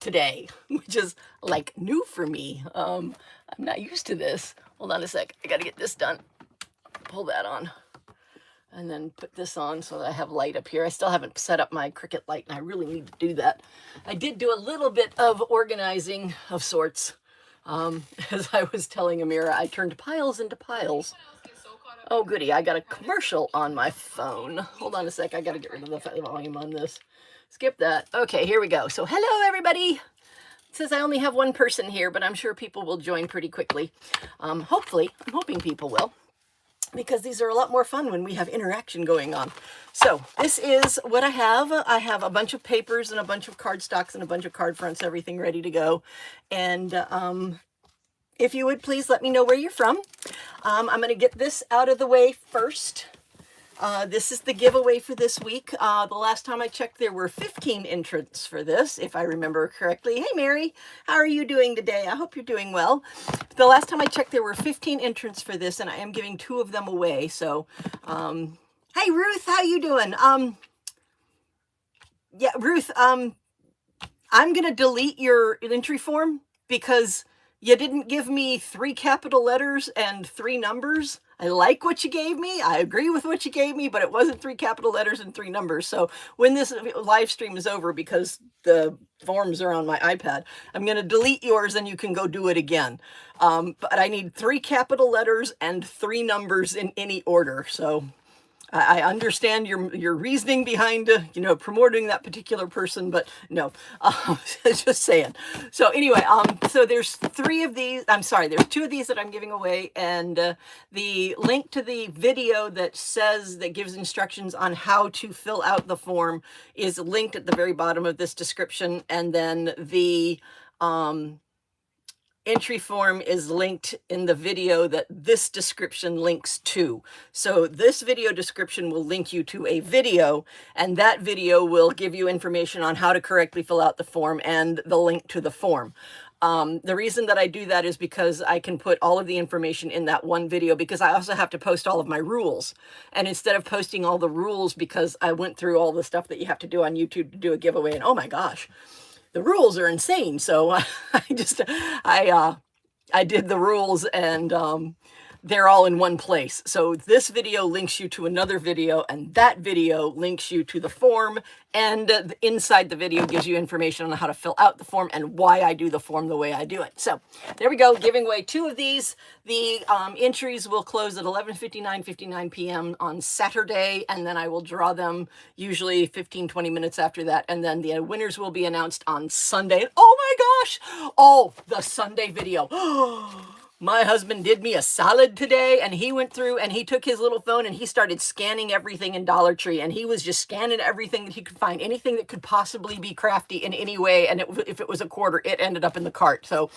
today, which is like new for me. I'm not used to this. Hold on a sec. I gotta get this done. Pull that on. And then put this on so that I have light up here. I still haven't set up my Cricut light, and I really need to do that. I did do a little bit of organizing of sorts. As I was telling Amira, I turned piles into piles. Oh, goody. I got a commercial on my phone. Hold on a sec. I got to get rid of the volume on this. Skip that. Okay, here we go. So hello, everybody. It says I only have one person here, but I'm sure people will join pretty quickly. Hopefully, I'm hoping people will, because these are a lot more fun when we have interaction going on. So this is what I have. I have a bunch of papers and a bunch of cardstocks and a bunch of card fronts, everything ready to go. And if you would please let me know where you're from. I'm going to get this out of the way first. This is the giveaway for this week. The last time I checked, there were 15 entrants for this, if I remember correctly. Hey, Mary, how are you doing today? I hope you're doing well. The last time I checked, there were 15 entrants for this, and I am giving 2 of them away. So, hey, Ruth, how you doing? Yeah, Ruth, I'm going to delete your entry form because you didn't give me 3 capital letters and 3 numbers. I like what you gave me. I agree with what you gave me, but it wasn't 3 capital letters and 3 numbers. So when this live stream is over, because the forms are on my iPad, I'm going to delete yours and you can go do it again. But I need 3 capital letters and 3 numbers in any order. So I understand your reasoning behind, promoting that particular person, but no, just saying. So anyway, so there's 3 of these. I'm sorry, there's 2 of these that I'm giving away, and the link to the video that gives instructions on how to fill out the form is linked at the very bottom of this description, and then the entry form is linked in the video that this description links to. So this video description will link you to a video, and that video will give you information on how to correctly fill out the form and the link to the form. The reason that I do that is because I can put all of the information in that one video, because I also have to post all of my rules. And instead of posting all the rules, because I went through all the stuff that you have to do on YouTube to do a giveaway, and oh my gosh, the rules are insane. So I did the rules, and they're all in one place. So this video links you to another video, and that video links you to the form, and inside the video gives you information on how to fill out the form and why I do the form the way I do it. So there we go, giving away 2 of these. The entries will close at 11:59 p.m. on Saturday, and then I will draw them usually 15-20 minutes after that, and then the winners will be announced on Sunday. Oh my gosh! Oh, the Sunday video. My husband did me a solid today, and he went through and he took his little phone and he started scanning everything in Dollar Tree, and he was just scanning everything that he could find, anything that could possibly be crafty in any way. And if it was a quarter, it ended up in the cart. So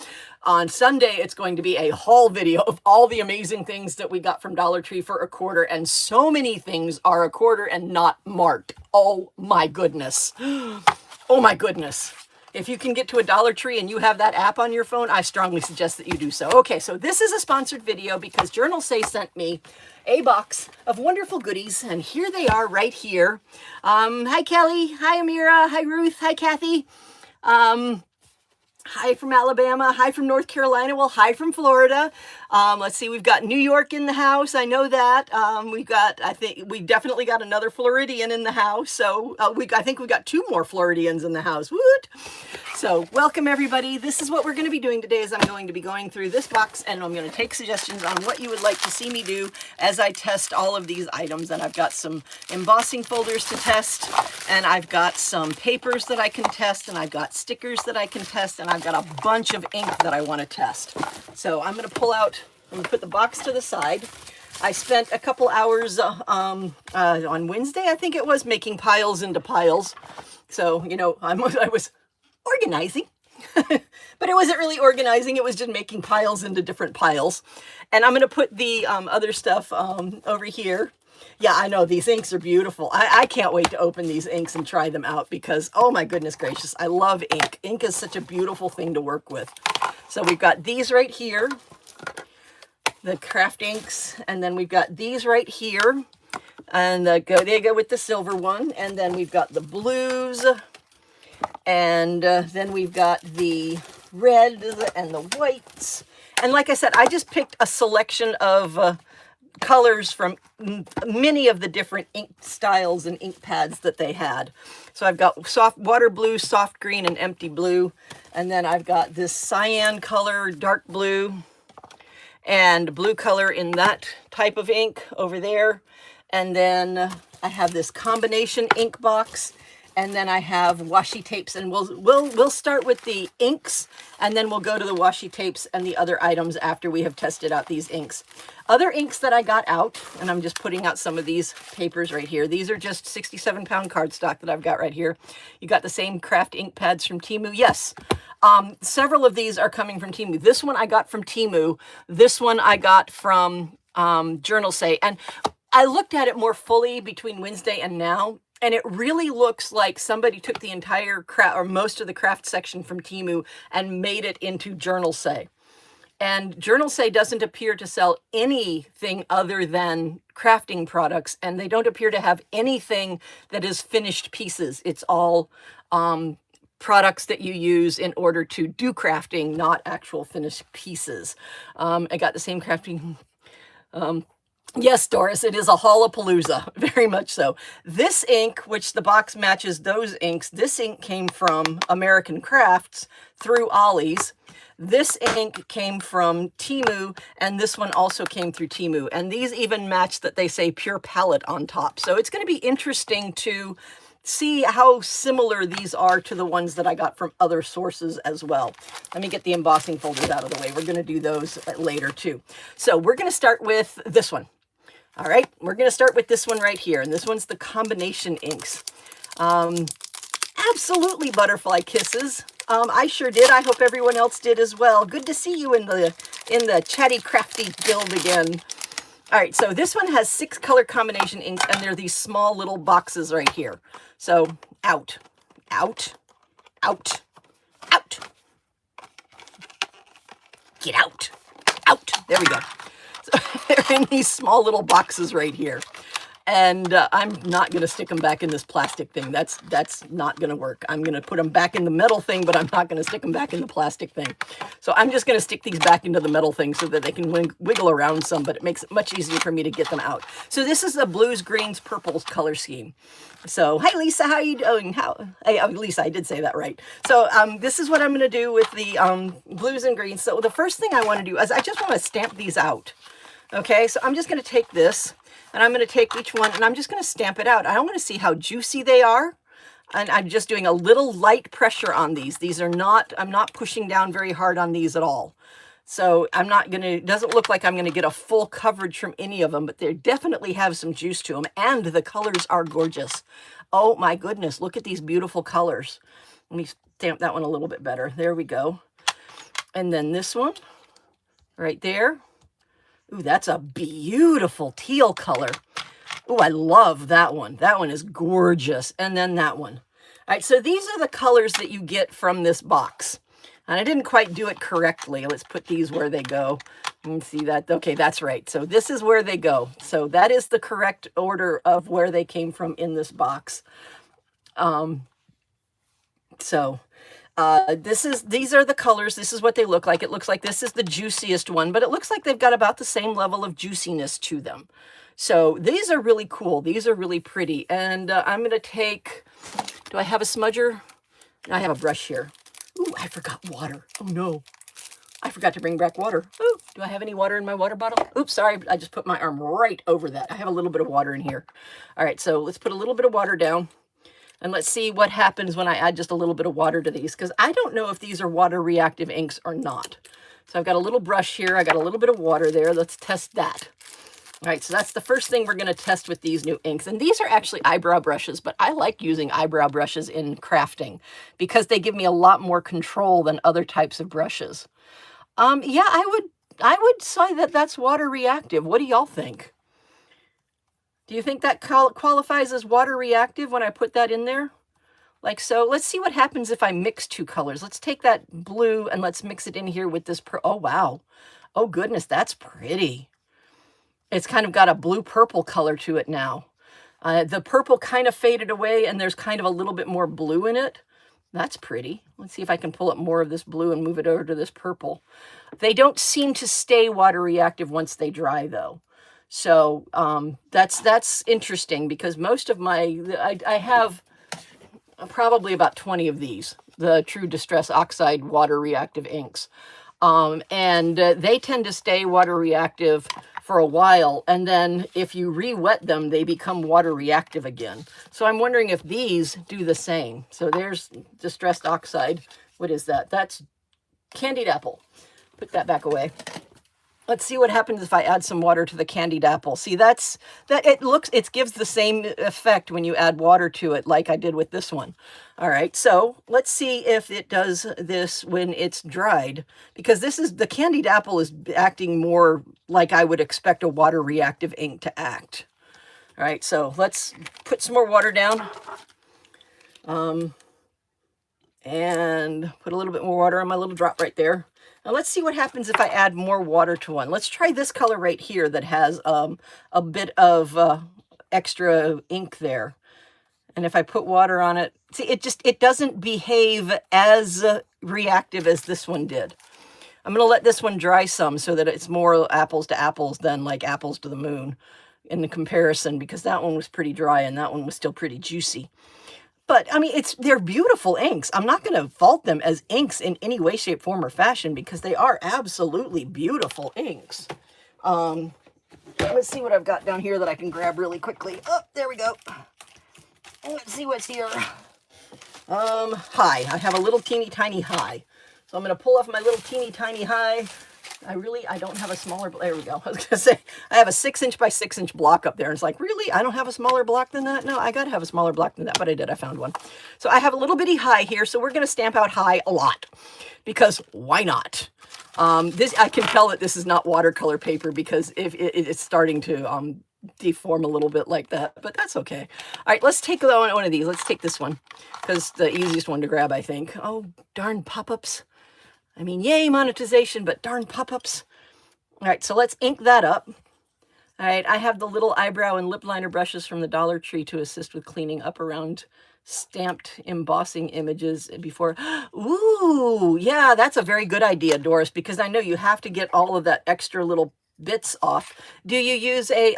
on Sunday, it's going to be a haul video of all the amazing things that we got from Dollar Tree for a quarter. And so many things are a quarter and not marked. Oh my goodness. Oh my goodness. If you can get to a Dollar Tree and you have that app on your phone, I strongly suggest that you do so. Okay, so this is a sponsored video because Journalsay sent me a box of wonderful goodies, and here they are right here. Hi, Kelly. Hi, Amira. Hi, Ruth. Hi, Kathy. Hi from Alabama. Hi from North Carolina. Well, hi from Florida. Let's see, we've got New York in the house. I know that. I think we definitely got another Floridian in the house. So I think we've got 2 more Floridians in the house. Woot! So welcome everybody. This is what we're going to be doing today. Is I'm going to be going through this box, and I'm going to take suggestions on what you would like to see me do as I test all of these items. And I've got some embossing folders to test, and I've got some papers that I can test, and I've got stickers that I can test, and I've got a bunch of ink that I want to test. So I'm going to pull out, I'm going to put the box to the side. I spent a couple hours on Wednesday, I think it was, making piles into piles. So, I was organizing, but it wasn't really organizing. It was just making piles into different piles. And I'm going to put the other stuff over here. Yeah, I know, these inks are beautiful. I can't wait to open these inks and try them out because, oh my goodness gracious, I love ink. Ink is such a beautiful thing to work with. So we've got these right here, the craft inks, and then we've got these right here, and they go with the silver one, and then we've got the blues, And then we've got the red and the whites. And like I said, I just picked a selection of colors from many of the different ink styles and ink pads that they had. So I've got soft water blue, soft green, and empty blue. And then I've got this cyan color, dark blue, and blue color in that type of ink over there. And then I have this combination ink box. And then I have washi tapes, and we'll start with the inks, and then we'll go to the washi tapes and the other items after we have tested out these inks. Other inks that I got out, and I'm just putting out some of these papers right here. These are just 67-pound cardstock that I've got right here. You got the same craft ink pads from Temu. Yes, several of these are coming from Temu. This one I got from Temu. This one I got from Journalsay. And I looked at it more fully between Wednesday and now, and it really looks like somebody took the entire craft, or most of the craft section from Temu, and made it into Journalsay. And Journalsay doesn't appear to sell anything other than crafting products, and they don't appear to have anything that is finished pieces. It's all products that you use in order to do crafting, not actual finished pieces. I got the same crafting... Yes, Doris, it is a Haulapalooza, very much so. This ink, which the box matches those inks, this ink came from American Crafts through Ollie's. This ink came from Temu, and this one also came through Temu. And these even match that they say pure palette on top. So it's going to be interesting to see how similar these are to the ones that I got from other sources as well. Let me get the embossing folders out of the way. We're going to do those later too. So we're going to start with this one. All right, we're going to start with this one right here, and this one's the combination inks. Absolutely butterfly kisses. I sure did. I hope everyone else did as well. Good to see you in the Chatty Crafty Guild again. All right, so this one has 6 color combination inks, and they're these small little boxes right here. So out, out, out, out. Get out, out. There we go. So they're in these small little boxes right here. And I'm not going to stick them back in this plastic thing. That's not going to work. I'm going to put them back in the metal thing, but I'm not going to stick them back in the plastic thing. So I'm just going to stick these back into the metal thing so that they can wiggle around some, but it makes it much easier for me to get them out. So this is the blues, greens, purples color scheme. So, hi Lisa, how are you doing? Lisa, I did say that right. So this is what I'm going to do with the blues and greens. So the first thing I want to do is I just want to stamp these out. Okay, so I'm just going to take this, and I'm going to take each one, and I'm just going to stamp it out. I want to see how juicy they are, and I'm just doing a little light pressure on these. These are not, I'm not pushing down very hard on these at all. So I'm not going to, it doesn't look like I'm going to get a full coverage from any of them, but they definitely have some juice to them, and the colors are gorgeous. Oh my goodness, look at these beautiful colors. Let me stamp that one a little bit better. There we go. And then this one right there. Ooh, that's a beautiful teal color. Ooh, I love that one. That one is gorgeous. And then that one. All right, so these are the colors that you get from this box. And I didn't quite do it correctly. Let's put these where they go. You can see that. Okay, that's right. So this is where they go. So that is the correct order of where they came from in this box. These are the colors. This is what they look like. It looks like this is the juiciest one, but it looks like they've got about the same level of juiciness to them. So these are really cool. These are really pretty. And I'm going to take, do I have a smudger? I have a brush here. Ooh, I forgot water. Oh no. I forgot to bring back water. Ooh, do I have any water in my water bottle? Oops, sorry. I just put my arm right over that. I have a little bit of water in here. All right, so let's put a little bit of water down. And let's see what happens when I add just a little bit of water to these, because I don't know if these are water reactive inks or not. So I've got a little brush here. I got a little bit of water there. Let's test that. All right, so that's the first thing we're going to test with these new inks. And these are actually eyebrow brushes, but I like using eyebrow brushes in crafting because they give me a lot more control than other types of brushes. Yeah, I would say that that's water reactive. What do y'all think? Do you think that qualifies as water reactive when I put that in there? Like so. Let's see what happens if I mix 2 colors. Let's take that blue and let's mix it in here with this. Oh, wow. Oh, goodness, that's pretty. It's kind of got a blue-purple color to it now. The purple kind of faded away, and there's kind of a little bit more blue in it. That's pretty. Let's see if I can pull up more of this blue and move it over to this purple. They don't seem to stay water reactive once they dry, though. So that's interesting, because most of I have probably about 20 of these, the True Distress Oxide water reactive inks. And they tend to stay water reactive for a while, and then if you re-wet them, they become water reactive again. So I'm wondering if these do the same. So there's Distressed Oxide. What is that? That's Candied Apple. Put that back away. Let's see what happens if I add some water to the Candied Apple. See, it gives the same effect when you add water to it, like I did with this one. All right, so let's see if it does this when it's dried, because the Candied Apple is acting more like I would expect a water reactive ink to act. All right, so let's put some more water down. And put a little bit more water on my little drop right there. Now let's see what happens if I add more water to one. Let's try this color right here that has a bit of extra ink there. And if I put water on it, see, it doesn't behave as reactive as this one did. I'm going to let this one dry some so that it's more apples to apples than like apples to the moon in the comparison, because that one was pretty dry and that one was still pretty juicy. But, I mean, they're beautiful inks. I'm not going to fault them as inks in any way, shape, form, or fashion, because they are absolutely beautiful inks. Let's see what I've got down here that I can grab really quickly. Oh, there we go. Let's see what's here. High. I have a little teeny tiny high. So I'm going to pull off my little teeny tiny high. I don't have a smaller, there we go. I was going to say, I have a 6" by 6" block up there. And it's like, really? I don't have a smaller block than that? No, I got to have a smaller block than that, but I did. I found one. So I have a little bitty high here. So we're going to stamp out high a lot, because why not? I can tell that this is not watercolor paper, because if it's starting to deform a little bit like that, but that's okay. All right, let's take one of these. Let's take this one, because the easiest one to grab, I think. Oh, darn pop-ups. I mean, yay, monetization, but darn pop-ups. All right, so let's ink that up. All right, I have the little eyebrow and lip liner brushes from the Dollar Tree to assist with cleaning up around stamped embossing images before. Ooh, yeah, that's a very good idea, Doris, because I know you have to get all of that extra little bits off. Do you use a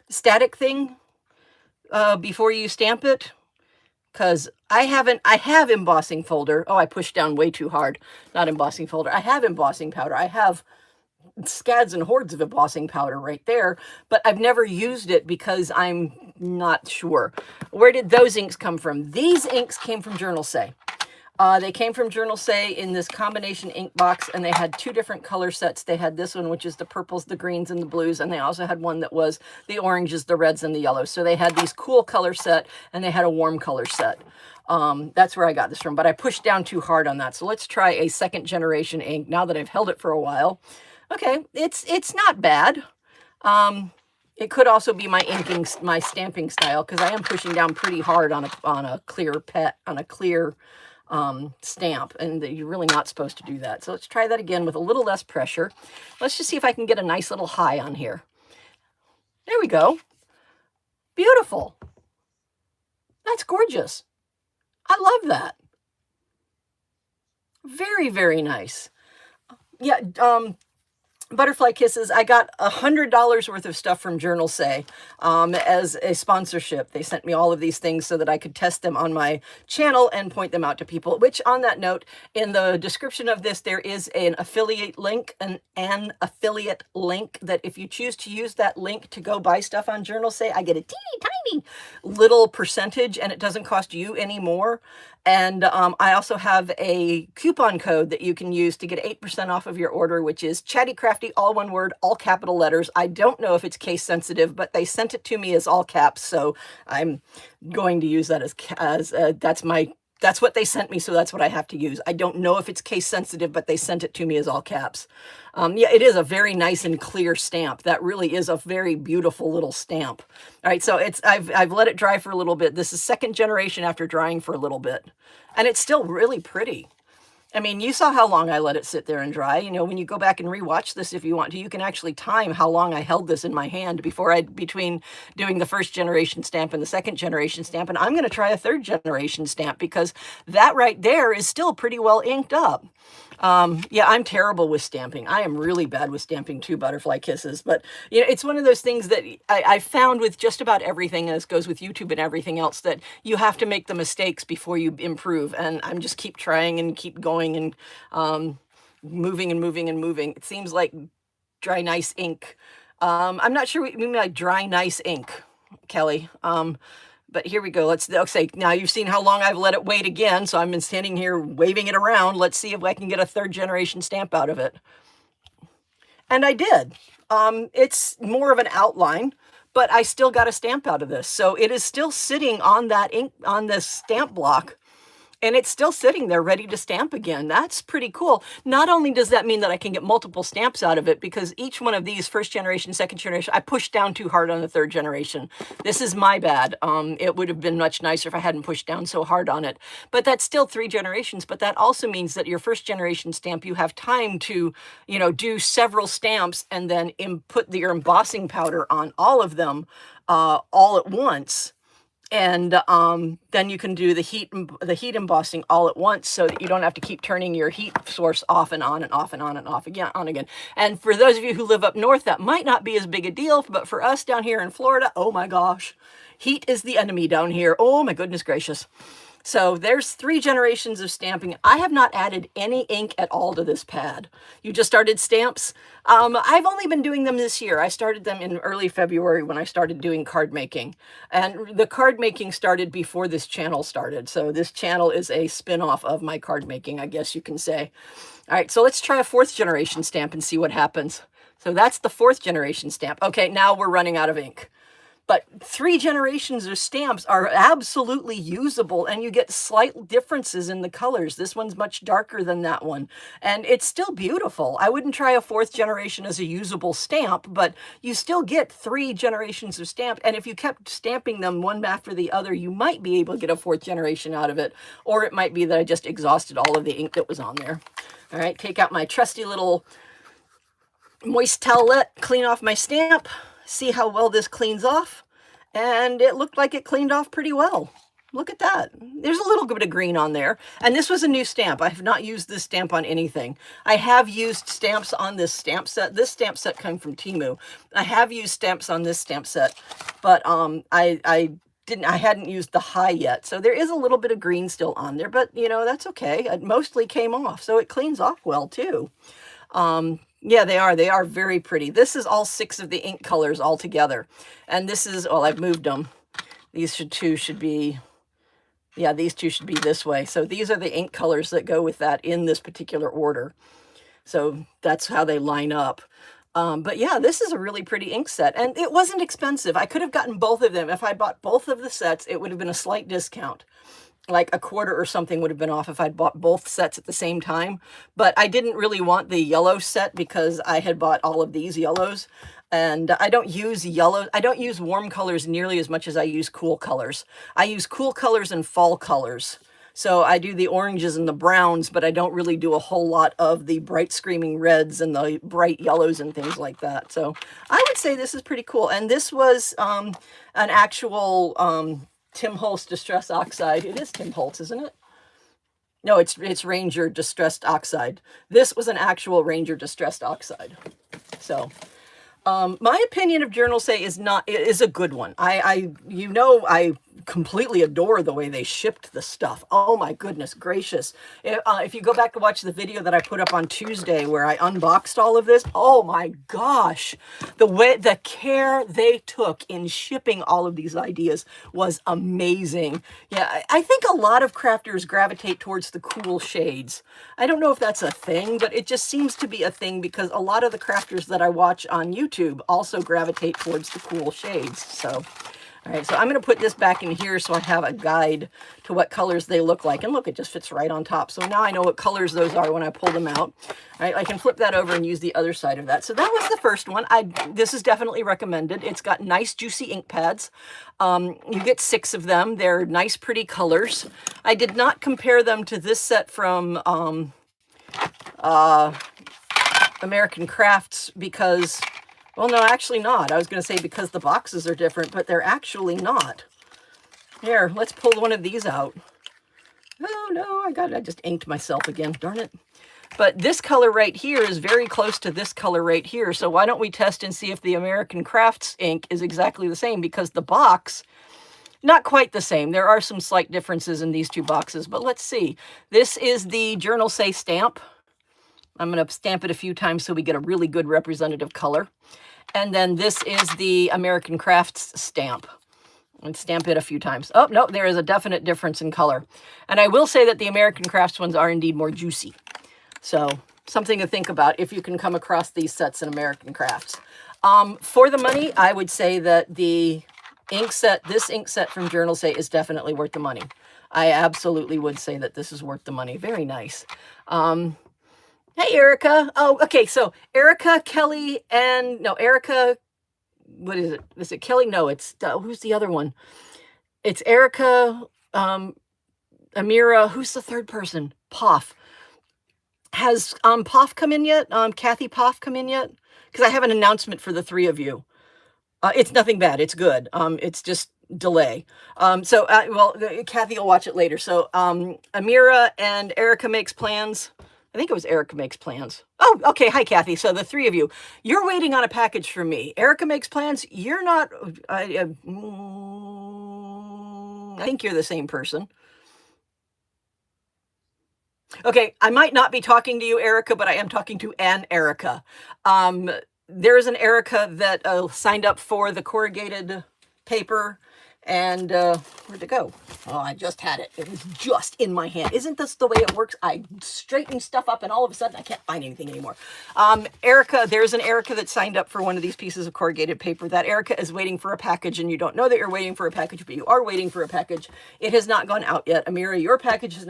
static thing before you stamp it? Because I have embossing folder. Oh, I pushed down way too hard. Not embossing folder. I have embossing powder. I have scads and hordes of embossing powder right there, but I've never used it because I'm not sure. Where did those inks come from? These inks came from Journalsay. They came from Journalsay in this combination ink box, and they had two different color sets. They had this one, which is the purples, the greens, and the blues, and they also had one that was the oranges, the reds, and the yellows. So they had these cool color set, and they had a warm color set. That's where I got this from, but I pushed down too hard on that. So let's try a second generation ink now that I've held it for a while. Okay, it's not bad. It could also be my stamping style, because I am pushing down pretty hard on a clear stamp, and you're really not supposed to do that. So let's try that again with a little less pressure. Let's just see if I can get a nice little high on here. There we go. Beautiful. That's gorgeous. I love that. Very, very nice. Yeah, Butterfly Kisses, I got $100 worth of stuff from Journalsay as a sponsorship. They sent me all of these things so that I could test them on my channel and point them out to people, which, on that note, in the description of this, there is an affiliate link, an affiliate link, that if you choose to use that link to go buy stuff on Journalsay, I get a teeny tiny little percentage, and it doesn't cost you any more. And I also have a coupon code that you can use to get 8% off of your order, which is Chatty Crafty, all one word, all capital letters. I don't know if it's case sensitive, but they sent it to me as all caps, so I'm going to use that as that's what they sent me, so that's what I have to use. I don't know if it's case sensitive, but they sent it to me as all caps. Yeah, it is a very nice and clear stamp. That really is a very beautiful little stamp. All right, so I've let it dry for a little bit. This is second generation after drying for a little bit, and it's still really pretty. I mean, you saw how long I let it sit there and dry. You know, when you go back and rewatch this, if you want to, you can actually time how long I held this in my hand between doing the first generation stamp and the second generation stamp. And I'm going to try a third generation stamp because that right there is still pretty well inked up. Yeah, I'm terrible with stamping. I am really bad with stamping too, butterfly kisses. But, you know, it's one of those things that I found with just about everything, as goes with YouTube and everything else, that you have to make the mistakes before you improve. And I'm just keep trying and keep going and moving and moving and moving. It seems like dry, nice ink. I'm not sure what you mean by dry, nice ink, Kelly. But here we go. Let's say now you've seen how long I've let it wait again. So I've been standing here waving it around. Let's see if I can get a third generation stamp out of it. And I did. It's more of an outline, but I still got a stamp out of this. So it is still sitting on that ink, on this stamp block. And it's still sitting there ready to stamp again. That's pretty cool. Not only does that mean that I can get multiple stamps out of it, because each one of these, first generation, second generation, I pushed down too hard on the third generation. This is my bad. It would have been much nicer if I hadn't pushed down so hard on it. But that's still 3 generations. But that also means that your first generation stamp, you have time to, you know, do several stamps and then put your embossing powder on all of them all at once. And then you can do the heat embossing all at once, so that you don't have to keep turning your heat source off and on and off and on and off again, on again. And for those of you who live up north, that might not be as big a deal, but for us down here in Florida, oh my gosh, heat is the enemy down here. Oh my goodness gracious. So there's 3 generations of stamping. I have not added any ink at all to this pad. You just started stamps. I've only been doing them this year. I started them in early February when I started doing card making. And the card making started before this channel started. So this channel is a spin-off of my card making, I guess you can say. All right, so let's try a 4th generation stamp and see what happens. So that's the 4th generation stamp. Okay, now we're running out of ink. But 3 generations of stamps are absolutely usable, and you get slight differences in the colors. This one's much darker than that one, and it's still beautiful. I wouldn't try a 4th generation as a usable stamp, but you still get 3 generations of stamp, and if you kept stamping them one after the other, you might be able to get a 4th generation out of it, or it might be that I just exhausted all of the ink that was on there. All right, take out my trusty little moist towelette, clean off my stamp. See how well this cleans off, and it looked like it cleaned off pretty well. Look at that. There's a little bit of green on there, and this was a new stamp. I have not used this stamp on anything. I have used stamps on this stamp set. This stamp set came from Temu. I have used stamps on this stamp set, but I hadn't used the high yet, so there is a little bit of green still on there, but you know, that's okay. It mostly came off, so it cleans off well too. Yeah, they are very pretty. This is all 6 of the ink colors all together. And this is, well, I've moved them. These two should be, yeah, these 2 should be this way. So these are the ink colors that go with that in this particular order. So that's how they line up. But yeah, this is a really pretty ink set, and it wasn't expensive. I could have gotten both of them. If I bought both of the sets, it would have been a slight discount. Like a quarter or something would have been off if I'd bought both sets at the same time. But I didn't really want the yellow set because I had bought all of these yellows. And I don't use yellow. I don't use warm colors nearly as much as I use cool colors. I use cool colors and fall colors. So I do the oranges and the browns, but I don't really do a whole lot of the bright screaming reds and the bright yellows and things like that. So I would say this is pretty cool. And this was an actual Tim Holtz Distress Oxide. It is Tim Holtz, isn't it? No, it's Ranger Distressed Oxide. This was an actual Ranger Distressed Oxide. So my opinion of Journalsay is a good one. I completely adore the way they shipped the stuff. Oh my goodness gracious. If you go back to watch the video that I put up on Tuesday where I unboxed all of this, oh my gosh, the care they took in shipping all of these ideas was amazing. Yeah, I think a lot of crafters gravitate towards the cool shades. I don't know if that's a thing, but it just seems to be a thing because a lot of the crafters that I watch on YouTube also gravitate towards the cool shades. So all right, so I'm going to put this back in here so I have a guide to what colors they look like. And look, it just fits right on top. So now I know what colors those are when I pull them out. All right, I can flip that over and use the other side of that. So that was the first one. This is definitely recommended. It's got nice, juicy ink pads. You get 6 of them. They're nice, pretty colors. I did not compare them to this set from American Crafts because, well, no, actually not. I was going to say because the boxes are different, but they're actually not. Here, let's pull one of these out. Oh, no, I just inked myself again. Darn it. But this color right here is very close to this color right here. So why don't we test and see if the American Crafts ink is exactly the same? Because the box, not quite the same. There are some slight differences in these two boxes, but let's see. This is the Journalsay stamp. I'm going to stamp it a few times so we get a really good representative color. And then this is the American Crafts stamp. And stamp it a few times. Oh, no, there is a definite difference in color. And I will say that the American Crafts ones are indeed more juicy. So something to think about if you can come across these sets in American Crafts. For the money, I would say that the ink set, this ink set from Journalsay is definitely worth the money. I absolutely would say that this is worth the money. Very nice. Hey, Erica. Oh, okay. So Erica, Kelly, and no, Erica, what is it? Is it Kelly? No, it's, who's the other one? It's Erica, Amira. Who's the third person? Poff. Has Poff come in yet? Kathy Poff come in yet? Because I have an announcement for the three of you. It's nothing bad. It's good. It's just delay. Well, Kathy will watch it later. So Amira and Erica Makes Plans. I think it was Erica Makes Plans. Oh, okay. Hi, Kathy. So the three of you, you're waiting on a package from me. Erica Makes Plans. You're not. I think you're the same person. Okay, I might not be talking to you, Erica, but I am talking to an Erica. There is an Erica that signed up for the corrugated paper, and where'd it go? Oh, I just had it. It was just in my hand. Isn't this the way it works? I straighten stuff up, and all of a sudden, I can't find anything anymore. Erica, there's an Erica that signed up for one of these pieces of corrugated paper. That Erica is waiting for a package, and you don't know that you're waiting for a package, but you are waiting for a package. It has not gone out yet. Amira, your packages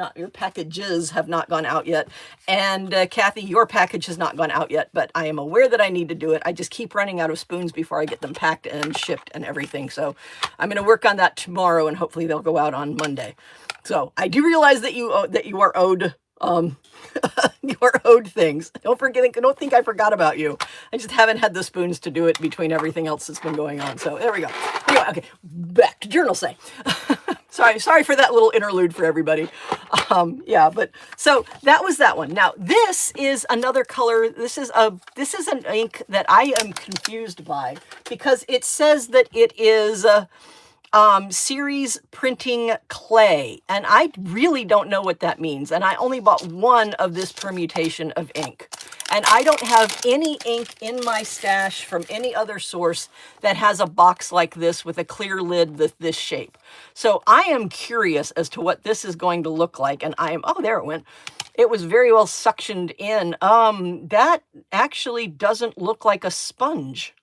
have not gone out yet. And Kathy, your package has not gone out yet, but I am aware that I need to do it. I just keep running out of spoons before I get them packed and shipped and everything. So I'm going to work on that tomorrow, and hopefully they'll go out on Monday. So I do realize that you are owed you are owed things. Don't think I forgot about you. I just haven't had the spoons to do it between everything else that's been going on. So there we go. Anyway, okay, back to Journalsay. Sorry for that little interlude for everybody. Yeah, but so that was that one. Now this is another color. This is an ink that I am confused by because it says that it is series printing clay, and I really don't know what that means, and I only bought one of this permutation of ink, and I don't have any ink in my stash from any other source that has a box like this with a clear lid with this shape. So I am curious as to what this is going to look like, and oh, there it went. It was very well suctioned in. That actually doesn't look like a sponge.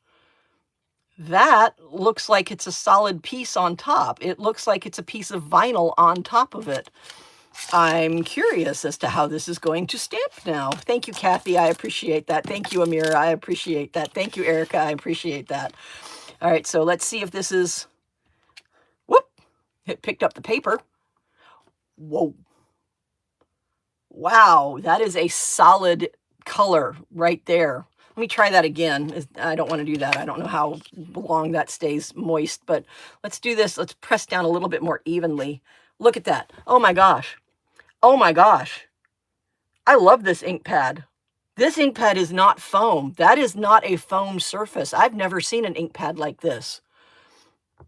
That looks like it's a solid piece on top. It looks like it's a piece of vinyl on top of it. I'm curious as to how this is going to stamp now. Thank you, Kathy. I appreciate that. Thank you, Amira. I appreciate that. Thank you, Erica. I appreciate that. All right, so let's see if this is... Whoop! It picked up the paper. Whoa. Wow, that is a solid color right there. Let me try that again. I don't want to do that. I don't know how long that stays moist, but let's do this. Let's press down a little bit more evenly. Look at that. Oh my gosh. Oh my gosh. I love this ink pad. This ink pad is not foam. That is not a foam surface. I've never seen an ink pad like this.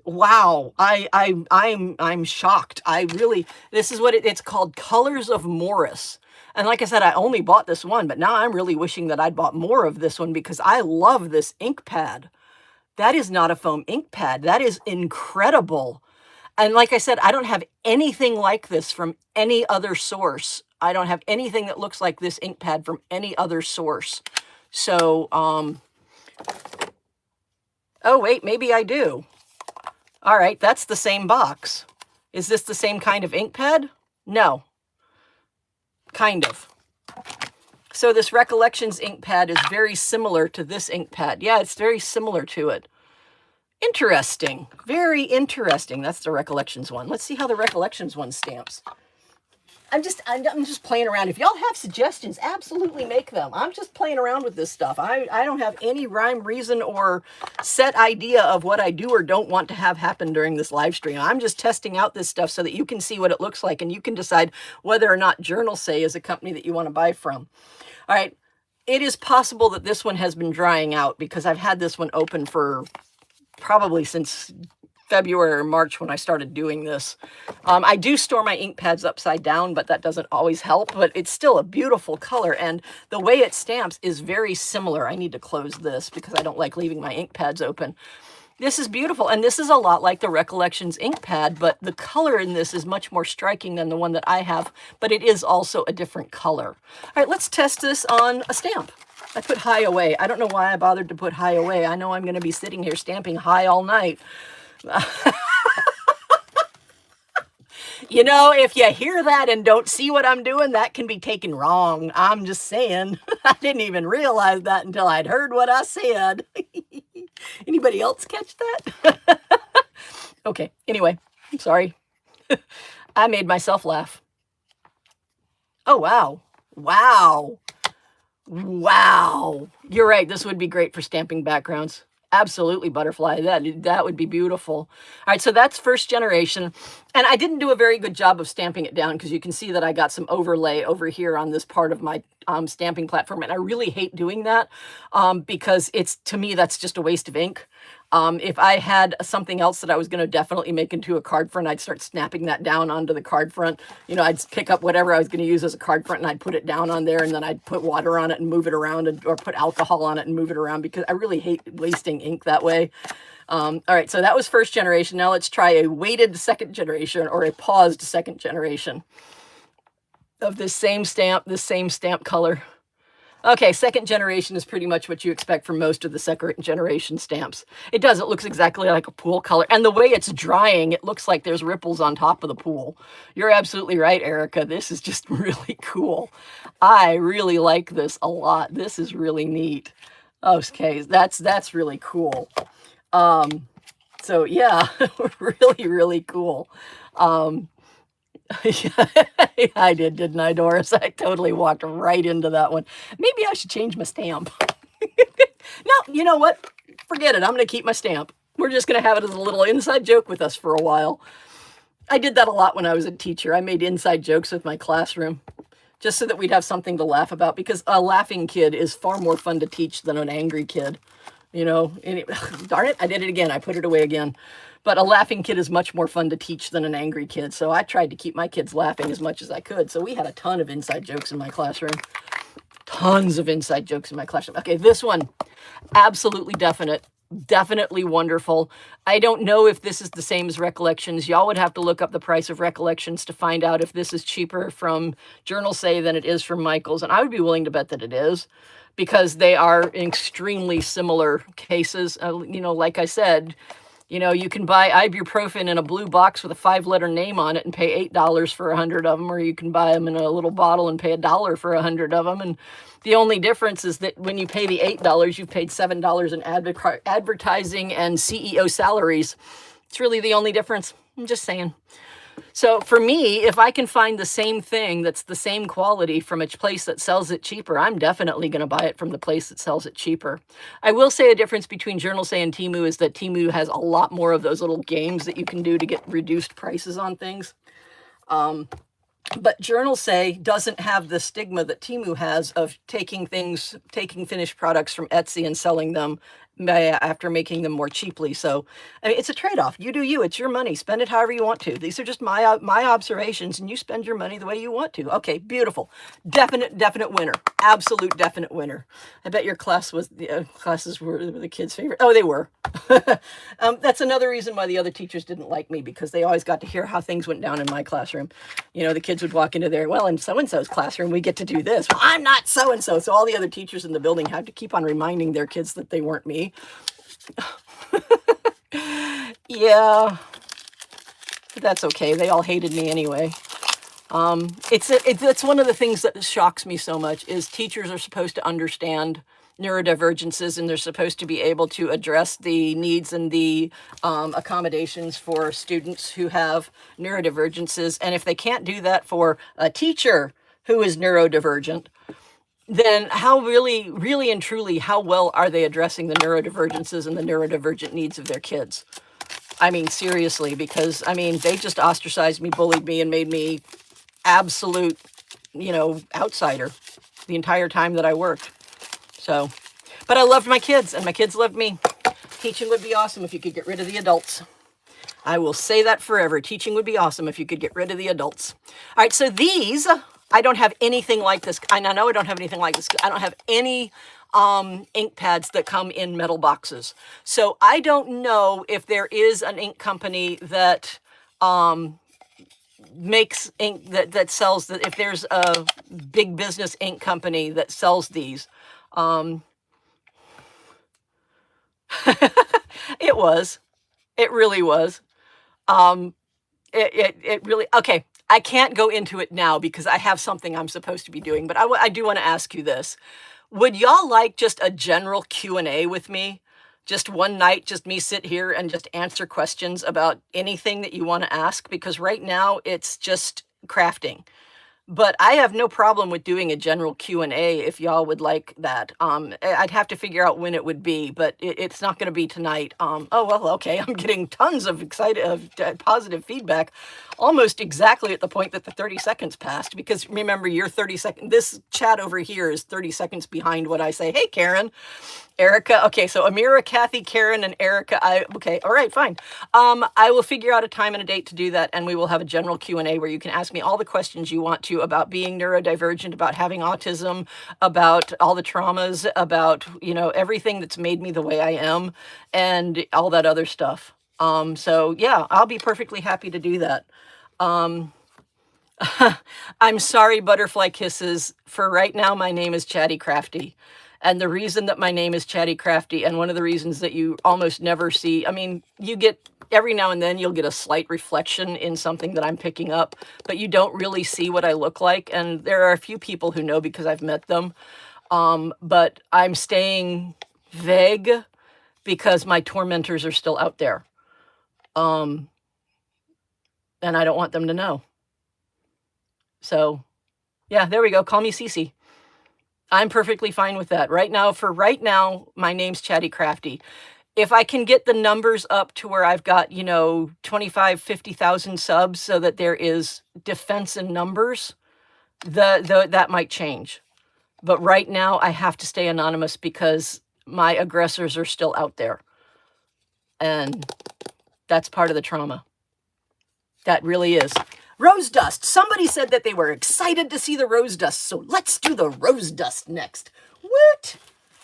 Wow. I'm shocked. This is what it's called, Colors of Morris. And like I said, I only bought this one, but now I'm really wishing that I'd bought more of this one because I love this ink pad. That is not a foam ink pad. That is incredible. And like I said, I don't have anything like this from any other source. I don't have anything that looks like this ink pad from any other source. So, oh wait, maybe I do. All right, that's the same box. Is this the same kind of ink pad? No. Kind of. So this Recollections ink pad is very similar to this ink pad. Yeah, it's very similar to it. Interesting. Very interesting. That's the Recollections one. Let's see how the Recollections one stamps. I'm just playing around. If y'all have suggestions, absolutely make them. I'm just playing around with this stuff. I don't have any rhyme, reason, or set idea of what I do or don't want to have happen during this live stream. I'm just testing out this stuff so that you can see what it looks like and you can decide whether or not Journalsay is a company that you want to buy from. All right. It is possible that this one has been drying out because I've had this one open for probably since February or March when I started doing this. I do store my ink pads upside down, but that doesn't always help, but it's still a beautiful color. And the way it stamps is very similar. I need to close this because I don't like leaving my ink pads open. This is beautiful. And this is a lot like the Recollections ink pad, but the color in this is much more striking than the one that I have, but it is also a different color. All right, let's test this on a stamp. I put high away. I don't know why I bothered to put high away. I know I'm going to be sitting here stamping high all night. You know, if you hear that and don't see what I'm doing, that can be taken wrong. I'm just saying. I didn't even realize that until I'd heard what I said. Anybody else catch that? Okay, anyway, I'm sorry. I made myself laugh. Oh, wow. Wow. Wow. You're right. This would be great for stamping backgrounds. Absolutely, Butterfly. That would be beautiful. All right, so that's first generation. And I didn't do a very good job of stamping it down because you can see that I got some overlay over here on this part of my stamping platform. And I really hate doing that because to me, that's just a waste of ink. If I had something else that I was going to definitely make into a card front, I'd start snapping that down onto the card front. You know, I'd pick up whatever I was going to use as a card front and I'd put it down on there, and then I'd put water on it and move it around, or put alcohol on it and move it around, because I really hate wasting ink that way. All right, so that was first generation. Now let's try a weighted second generation, or a paused second generation of this same stamp color. Okay, second generation is pretty much what you expect from most of the second generation stamps. It looks exactly like a pool color. And the way it's drying, it looks like there's ripples on top of the pool. You're absolutely right, Erica. This is just really cool. I really like this a lot. This is really neat. Okay, that's really cool. So yeah, really, really cool. I did, didn't I, Doris? I totally walked right into that one. Maybe I should change my stamp. No, you know what? Forget it. I'm going to keep my stamp. We're just going to have it as a little inside joke with us for a while. I did that a lot when I was a teacher. I made inside jokes with my classroom just so that we'd have something to laugh about, because a laughing kid is far more fun to teach than an angry kid. You know, darn it, I did it again. I put it away again. But a laughing kid is much more fun to teach than an angry kid. So I tried to keep my kids laughing as much as I could. So we had a ton of inside jokes in my classroom. Tons of inside jokes in my classroom. Okay, this one, absolutely definitely wonderful. I don't know if this is the same as Recollections. Y'all would have to look up the price of Recollections to find out if this is cheaper from Journalsay than it is from Michael's. And I would be willing to bet that it is, because they are extremely similar cases. You know, like I said, you know, you can buy ibuprofen in a blue box with a 5-letter name on it and pay $8 for 100 of them, or you can buy them in a little bottle and pay $1 for 100 of them. And the only difference is that when you pay the $8, you've paid $7 in advertising and CEO salaries. It's really the only difference. I'm just saying. So for me, if I can find the same thing that's the same quality from a place that sells it cheaper, I'm definitely going to buy it from the place that sells it cheaper. I will say a difference between Journalsay and Temu is that Temu has a lot more of those little games that you can do to get reduced prices on things. But Journalsay doesn't have the stigma that Temu has of taking finished products from Etsy and selling them after making them more cheaply. So I mean, it's a trade-off. You do you. It's your money. Spend it however you want to. These are just my observations, and you spend your money the way you want to. Okay, beautiful. Definite winner. Absolute definite winner. I bet your classes were the kids' favorite. Oh, they were. That's another reason why the other teachers didn't like me, because they always got to hear how things went down in my classroom. You know, the kids would walk into there, well, in so-and-so's classroom, we get to do this. Well, I'm not so-and-so. So all the other teachers in the building had to keep on reminding their kids that they weren't me. Yeah, but that's okay. They all hated me anyway. It's one of the things that shocks me so much is teachers are supposed to understand neurodivergences, and they're supposed to be able to address the needs and the accommodations for students who have neurodivergences. And if they can't do that for a teacher who is neurodivergent, then how really and truly, how well are they addressing the neurodivergences and the neurodivergent needs of their kids? I mean, seriously, because, I mean, they just ostracized me, bullied me, and made me absolute, outsider the entire time that I worked. So, but I loved my kids, and my kids loved me. Teaching would be awesome if you could get rid of the adults. I will say that forever. Teaching would be awesome if you could get rid of the adults. All right, so these, I don't have anything like this. I know I don't have anything like this. I don't have any ink pads that come in metal boxes. So I don't know if there is an ink company that makes ink that sells that, if there's a big business ink company that sells these. It really was. It really, okay. I can't go into it now because I have something I'm supposed to be doing, but I do want to ask you this. Would y'all like just a general Q&A with me? Just one night, just me sit here and just answer questions about anything that you want to ask? Because right now it's just crafting. But I have no problem with doing a general Q&A if y'all would like that. I'd have to figure out when it would be, but it's not going to be tonight. Oh, well, okay. I'm getting tons of positive feedback, almost exactly at the point that the 30 seconds passed. Because remember, your 30 seconds, this chat over here is 30 seconds behind what I say. Hey, Karen. Erica. Okay, so Amira, Kathy, Karen, and Erica. Okay, all right, fine. I will figure out a time and a date to do that, and we will have a general Q&A where you can ask me all the questions you want to about being neurodivergent, about having autism, about all the traumas, about, everything that's made me the way I am, and all that other stuff. So yeah, I'll be perfectly happy to do that. I'm sorry, Butterfly Kisses. For right now, my name is Chatty Crafty. And the reason that my name is Chatty Crafty, and one of the reasons that you almost never see, I mean, you get, every now and then you'll get a slight reflection in something that I'm picking up, but you don't really see what I look like. And there are a few people who know because I've met them. But I'm staying vague because my tormentors are still out there. And I don't want them to know. So, yeah, there we go. Call me Cece. I'm perfectly fine with that. Right now, my name's Chatty Crafty. If I can get the numbers up to where I've got, 25, 50,000 subs so that there is defense in numbers, that might change. But right now, I have to stay anonymous because my aggressors are still out there. And that's part of the trauma. That really is. Rose dust. Somebody said that they were excited to see the rose dust, so let's do the rose dust next. What?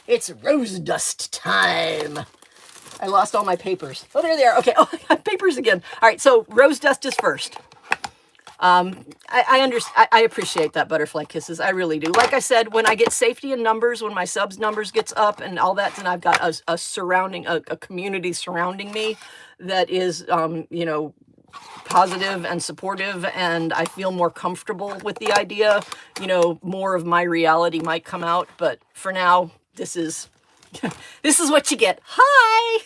It's rose dust time. I lost all my papers. Oh, there they are. Okay. Oh, I got papers again. All right, so rose dust is first. I appreciate that, Butterfly Kisses. I really do. Like I said, when I get safety in numbers, when my subs numbers gets up and all that, and I've got a community surrounding me that is, positive and supportive, and I feel more comfortable with the idea, more of my reality might come out. But for now, this is what you get. Hi.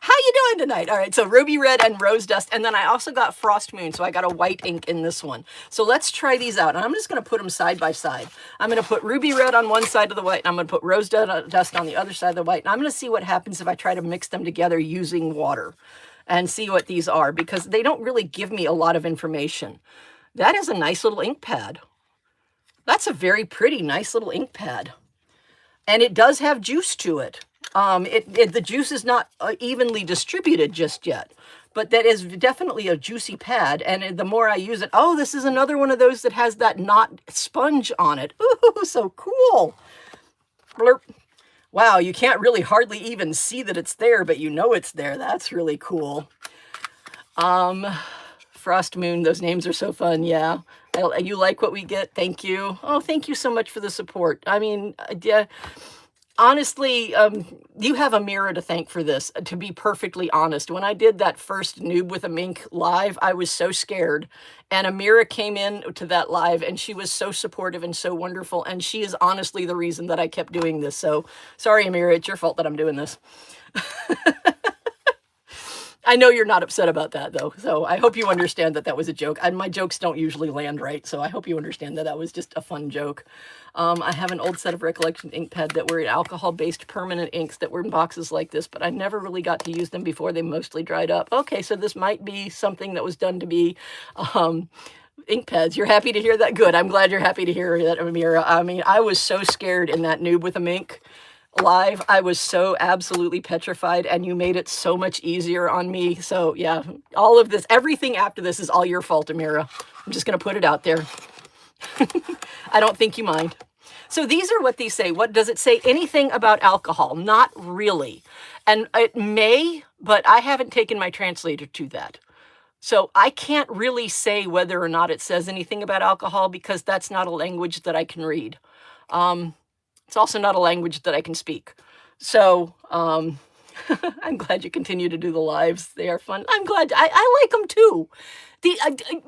How you doing tonight? All right, so ruby red and rose dust, and then I also got frost moon, so I got a white ink in this one. So let's try these out, and I'm just going to put them side by side. I'm going to put ruby red on one side of the white, and I'm going to put rose dust on the other side of the white, and I'm going to see what happens if I try to mix them together using water and see what these are, because they don't really give me a lot of information. That is a nice little ink pad. That's a very pretty, nice little ink pad. And it does have juice to it. The juice is not evenly distributed just yet, but that is definitely a juicy pad. And the more I use it, oh, this is another one of those that has that knot sponge on it. Ooh, so cool. Blurp. Wow, you can't really hardly even see that it's there, but you know it's there. That's really cool. Frost Moon, those names are so fun. Yeah. You like what we get? Thank you. Oh, thank you so much for the support. I mean, yeah, honestly, you have Amira to thank for this, to be perfectly honest. When I did that first Noob with a Mink live, I was so scared. And Amira came in to that live, and she was so supportive and so wonderful. And she is honestly the reason that I kept doing this. So sorry, Amira, it's your fault that I'm doing this. I know you're not upset about that, though. So I hope you understand that that was a joke. And my jokes don't usually land right. So I hope you understand that that was just a fun joke. I have an old set of Recollection ink pad that were alcohol-based permanent inks that were in boxes like this, but I never really got to use them before they mostly dried up. Okay, so this might be something that was done to be ink pads. You're happy to hear that? Good. I'm glad you're happy to hear that, Amira. I mean, I was so scared in that Noob with a Mink live. I was so absolutely petrified, and you made it so much easier on me. So yeah, all of this, everything after this is all your fault, Amira. I'm just going to put it out there. I don't think you mind. So these are what these say. What does it say? Anything about alcohol? Not really. And it may, but I haven't taken my translator to that. So I can't really say whether or not it says anything about alcohol because that's not a language that I can read. It's also not a language that I can speak. So I'm glad you continue to do the lives. They are fun. I'm glad. I like them too.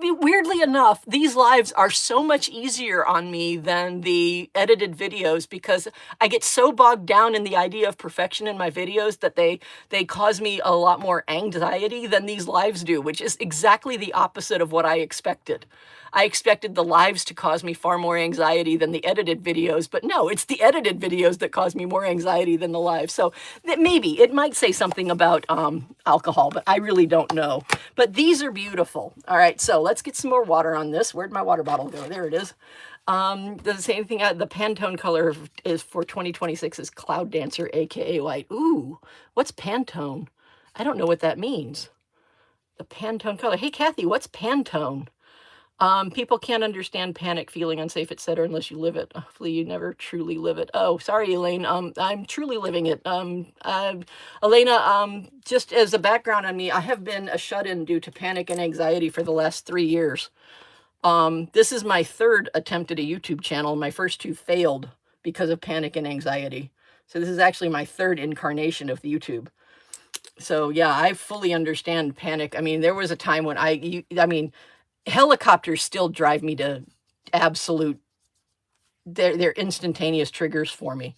Weirdly enough, these lives are so much easier on me than the edited videos because I get so bogged down in the idea of perfection in my videos that they cause me a lot more anxiety than these lives do, which is exactly the opposite of what I expected. I expected the lives to cause me far more anxiety than the edited videos, but no, it's the edited videos that cause me more anxiety than the lives. So maybe it might say something about alcohol, but I really don't know. But these are beautiful. All right, so let's get some more water on this. Where'd my water bottle go? There it is. Does it say anything? The Pantone color is for 2026 is Cloud Dancer, aka white. Ooh, what's Pantone? I don't know what that means. The Pantone color. Hey, Kathy, what's Pantone? People can't understand panic, feeling unsafe, etc., unless you live it. Hopefully you never truly live it. Oh, sorry, Elaine. I'm truly living it. Elena, just as a background on me, I have been a shut-in due to panic and anxiety for the last 3 years. This is my third attempt at a YouTube channel. My first two failed because of panic and anxiety. So this is actually my third incarnation of the YouTube. So yeah, I fully understand panic. I mean, there was a time when I mean, helicopters still drive me to absolute, they're instantaneous triggers for me.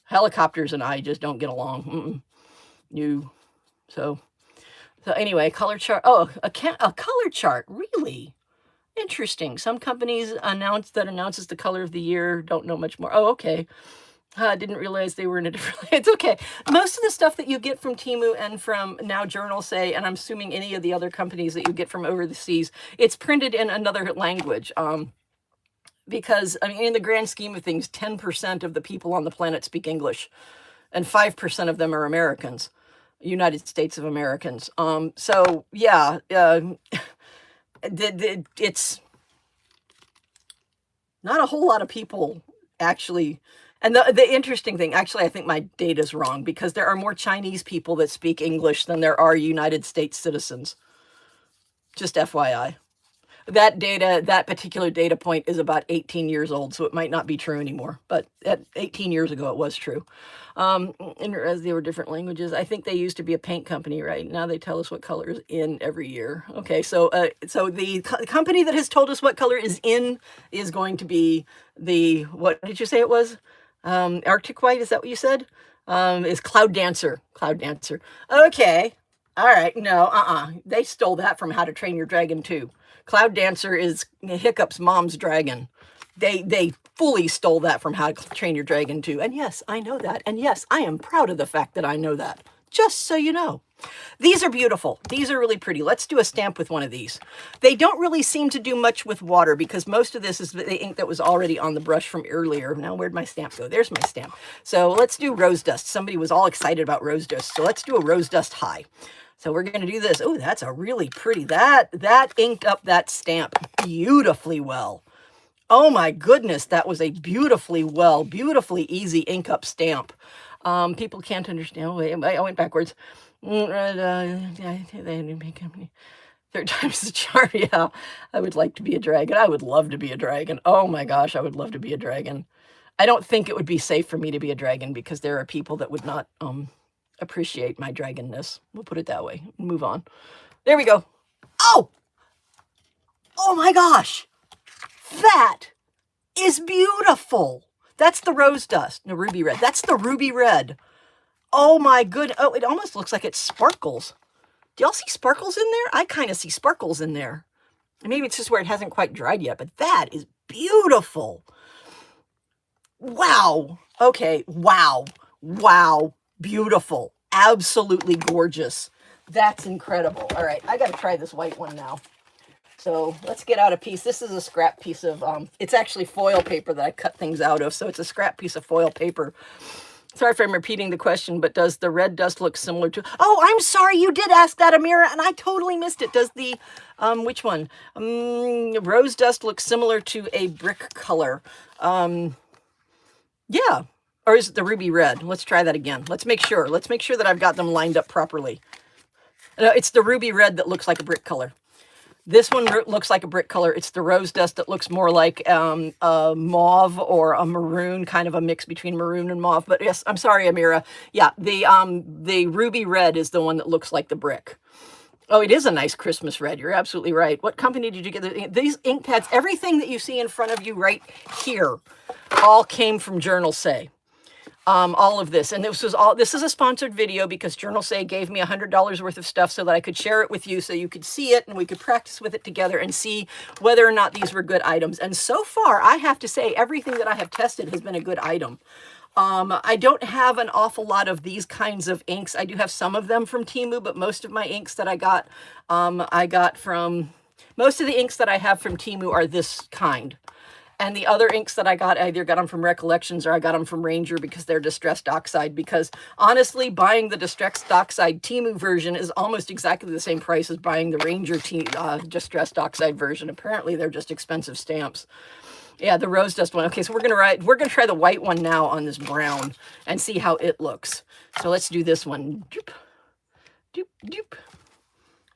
Helicopters and I just don't get along. No. So anyway, color chart. Oh, a color chart. Really interesting. Some companies announces the color of the year. Don't know much more. Oh, okay. I didn't realize they were in a different. It's okay. Most of the stuff that you get from Temu and from now Journalsay, and I'm assuming any of the other companies that you get from over the seas, it's printed in another language. Because, I mean, in the grand scheme of things, 10% of the people on the planet speak English, and 5% of them are Americans, United States of Americans. So, yeah, it's not a whole lot of people actually. And the interesting thing, actually, I think my data's wrong because there are more Chinese people that speak English than there are United States citizens. Just FYI. That particular data point is about 18 years old, so it might not be true anymore. But at 18 years ago, it was true. And as they were different languages, I think they used to be a paint company, right? Now they tell us what color is in every year. Okay, so the company that has told us what color is in is going to be the, what did you say it was? Arctic White, is that what you said? Is Cloud Dancer. Cloud Dancer. Okay. All right. No, they stole that from How to Train Your Dragon too. Cloud Dancer is Hiccup's mom's dragon. They fully stole that from How to Train Your Dragon too. And yes, I know that. And yes, I am proud of the fact that I know that. Just so you know. These are beautiful. These are really pretty. Let's do a stamp with one of these. They don't really seem to do much with water because most of this is the ink that was already on the brush from earlier. Now, where'd my stamp go? There's my stamp. So let's do rose dust. Somebody was all excited about rose dust. So let's do a rose dust high. So we're going to do this. Oh, that's a really pretty, that inked up that stamp beautifully well. Oh my goodness, that was a beautifully easy ink up stamp. People can't understand. Oh, wait, I went backwards. Third time's the charm. Yeah, I would like to be a dragon. I would love to be a dragon. Oh my gosh, I would love to be a dragon. I don't think it would be safe for me to be a dragon because there are people that would not appreciate my dragonness. We'll put it that way. Move on. There we go. Oh! Oh my gosh! That is beautiful. That's the rose dust. No, ruby red. That's the ruby red. Oh my goodness. Oh, it almost looks like it sparkles. Do y'all see sparkles in there? I kind of see sparkles in there. Maybe it's just where it hasn't quite dried yet, but that is beautiful. Wow. Okay. Wow. Wow. Beautiful. Absolutely gorgeous. That's incredible. All right. I got to try this white one now. So let's get out a piece. This is a scrap piece of, it's actually foil paper that I cut things out of. So it's a scrap piece of foil paper. Sorry if I'm repeating the question, but does the red dust look similar to... Oh, I'm sorry, you did ask that, Amira, and I totally missed it. Does the, which one? Rose dust look similar to a brick color? Yeah. Or is it the ruby red? Let's try that again. Let's make sure. Let's make sure that I've got them lined up properly. No, it's the ruby red that looks like a brick color. This one looks like a brick color. It's the rose dust that looks more like a mauve or a maroon, kind of a mix between maroon and mauve. But yes, I'm sorry, Amira. Yeah, the ruby red is the one that looks like the brick. Oh, it is a nice Christmas red. You're absolutely right. What company did you get? These ink pads, everything that you see in front of you right here, all came from Journalsay. All of this. And this is a sponsored video because Journalsay gave me $100 worth of stuff so that I could share it with you so you could see it and we could practice with it together and see whether or not these were good items. And so far, I have to say, everything that I have tested has been a good item. I don't have an awful lot of these kinds of inks. I do have some of them from Temu, but most of my inks that I got from, most of the inks that I have from Temu are this kind. And the other inks that I got, I either got them from Recollections or I got them from Ranger because they're distressed oxide. Because honestly, buying the distressed oxide Temu version is almost exactly the same price as buying the Ranger distressed oxide version. Apparently, they're just expensive stamps. Yeah, the rose dust one. Okay, so we're gonna try the white one now on this brown and see how it looks. So let's do this one. Doop, doop, doop,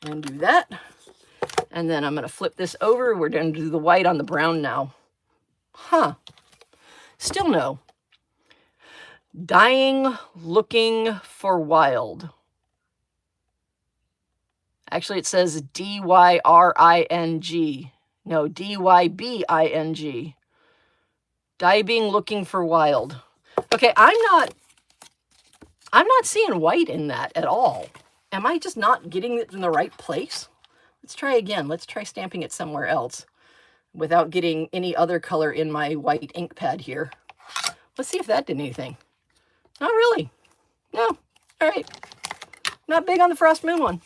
and do that. And then I'm gonna flip this over. We're gonna do the white on the brown now. Huh. Still no. Dying, looking for wild. Actually, it says D-Y-R-I-N-G. No, D-Y-B-I-N-G. Diving, looking for wild. Okay, I'm not seeing white in that at all. Am I just not getting it in the right place? Let's try again. Let's try stamping it somewhere else without getting any other color in my white ink pad here. Let's see if that did anything. Not really. No. All right. Not big on the Frost Moon one.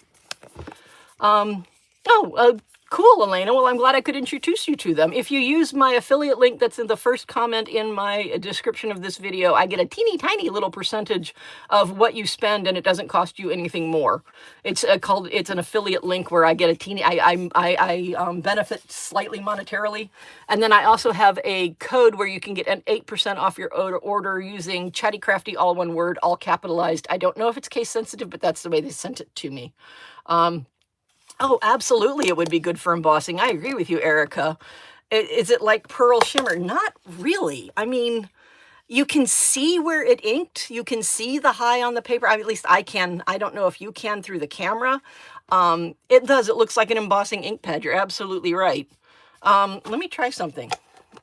Cool, Elena. Well, I'm glad I could introduce you to them. If you use my affiliate link that's in the first comment in my description of this video, I get a teeny tiny little percentage of what you spend, and it doesn't cost you anything more. It's an affiliate link where I get a teeny, I benefit slightly monetarily. And then I also have a code where you can get an 8% off your order using Chatty Crafty, all one word, all capitalized. I don't know if it's case sensitive, but that's the way they sent it to me. Oh, absolutely, it would be good for embossing. I agree with you, Erica. Is it like pearl shimmer? Not really. I mean, you can see where it inked. You can see the high on the paper. At least I can. I don't know if you can through the camera. It does. It looks like an embossing ink pad. You're absolutely right. Let me try something.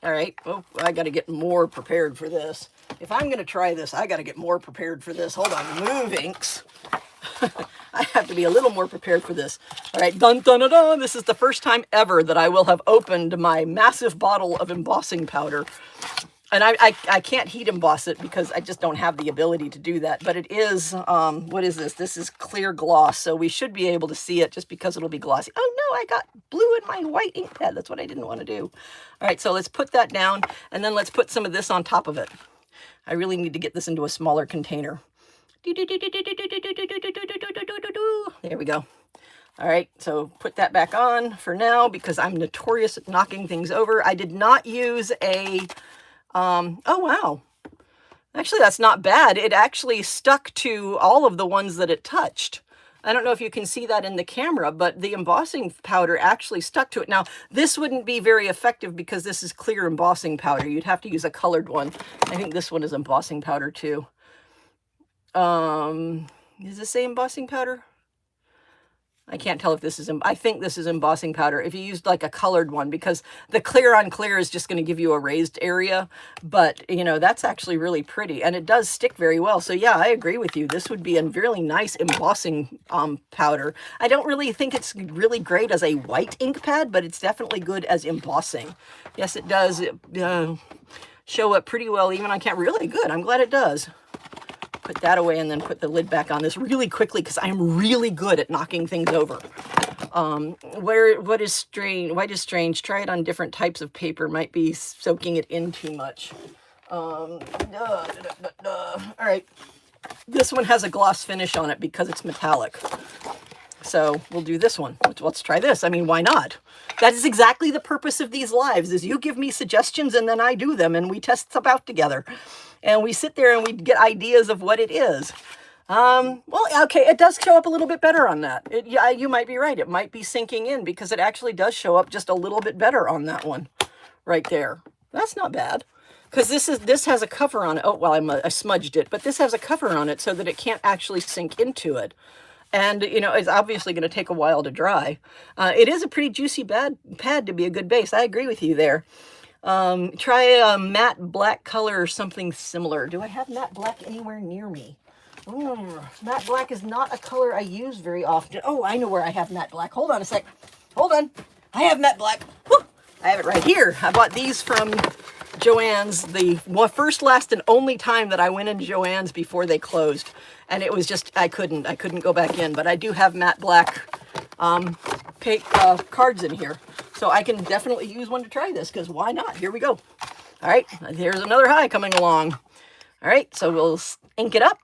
All right. Oh, I got to get more prepared for this. If I'm going to try this, I got to get more prepared for this. Hold on. Move inks. I have to be a little more prepared for this. All right, dun, dun, dun, dun. This is the first time ever that I will have opened my massive bottle of embossing powder. And I can't heat emboss it because I just don't have the ability to do that. But it is, what is this? This is clear gloss, so we should be able to see it just because it'll be glossy. Oh no, I got blue in my white ink pad. That's what I didn't want to do. All right, so let's put that down, and then let's put some of this on top of it. I really need to get this into a smaller container. There we go. All right, so put that back on for now because I'm notorious at knocking things over. I did not use a, oh wow. Actually, that's not bad. It actually stuck to all of the ones that it touched. I don't know if you can see that in the camera, but the embossing powder actually stuck to it. Now, this wouldn't be very effective because this is clear embossing powder. You'd have to use a colored one. I think this one is embossing powder too. Is this say embossing powder? I can't tell if this is, I think this is embossing powder. If you used like a colored one, because the clear on clear is just going to give you a raised area. But, you know, that's actually really pretty and it does stick very well. So yeah, I agree with you. This would be a really nice embossing powder. I don't really think it's really great as a white ink pad, but it's definitely good as embossing. Yes, it does show up pretty well even on camera. Really good. I'm glad it does. Put that away and then put the lid back on this really quickly because I'm really good at knocking things over. What is strange? White is strange. Try it on different types of paper. Might be soaking it in too much. All right. This one has a gloss finish on it because it's metallic. So we'll do this one. Let's try this. I mean, why not? That is exactly the purpose of these lives, is you give me suggestions and then I do them and we test stuff out together. And we sit there and we get ideas of what it is. Well, okay, it does show up a little bit better on that. Yeah, you might be right. It might be sinking in because it actually does show up just a little bit better on that one right there. That's not bad. Because this has a cover on it. Oh, well, I smudged it, but this has a cover on it so that it can't actually sink into it. And, you know, it's obviously going to take a while to dry. It is a pretty juicy pad to be a good base. I agree with you there. Try a matte black color or something similar. Do I have matte black anywhere near me? Matte black is not a color I use very often. Oh, I know where I have matte black. Hold on a sec. Hold on. I have matte black. Woo! I have it right here. I bought these from Joann's the first, last, and only time that I went into Joann's before they closed. And it was just, I couldn't go back in. But I do have matte black cards in here. So I can definitely use one to try this, because why not? Here we go. All right, here's another high coming along. All right, so we'll ink it up,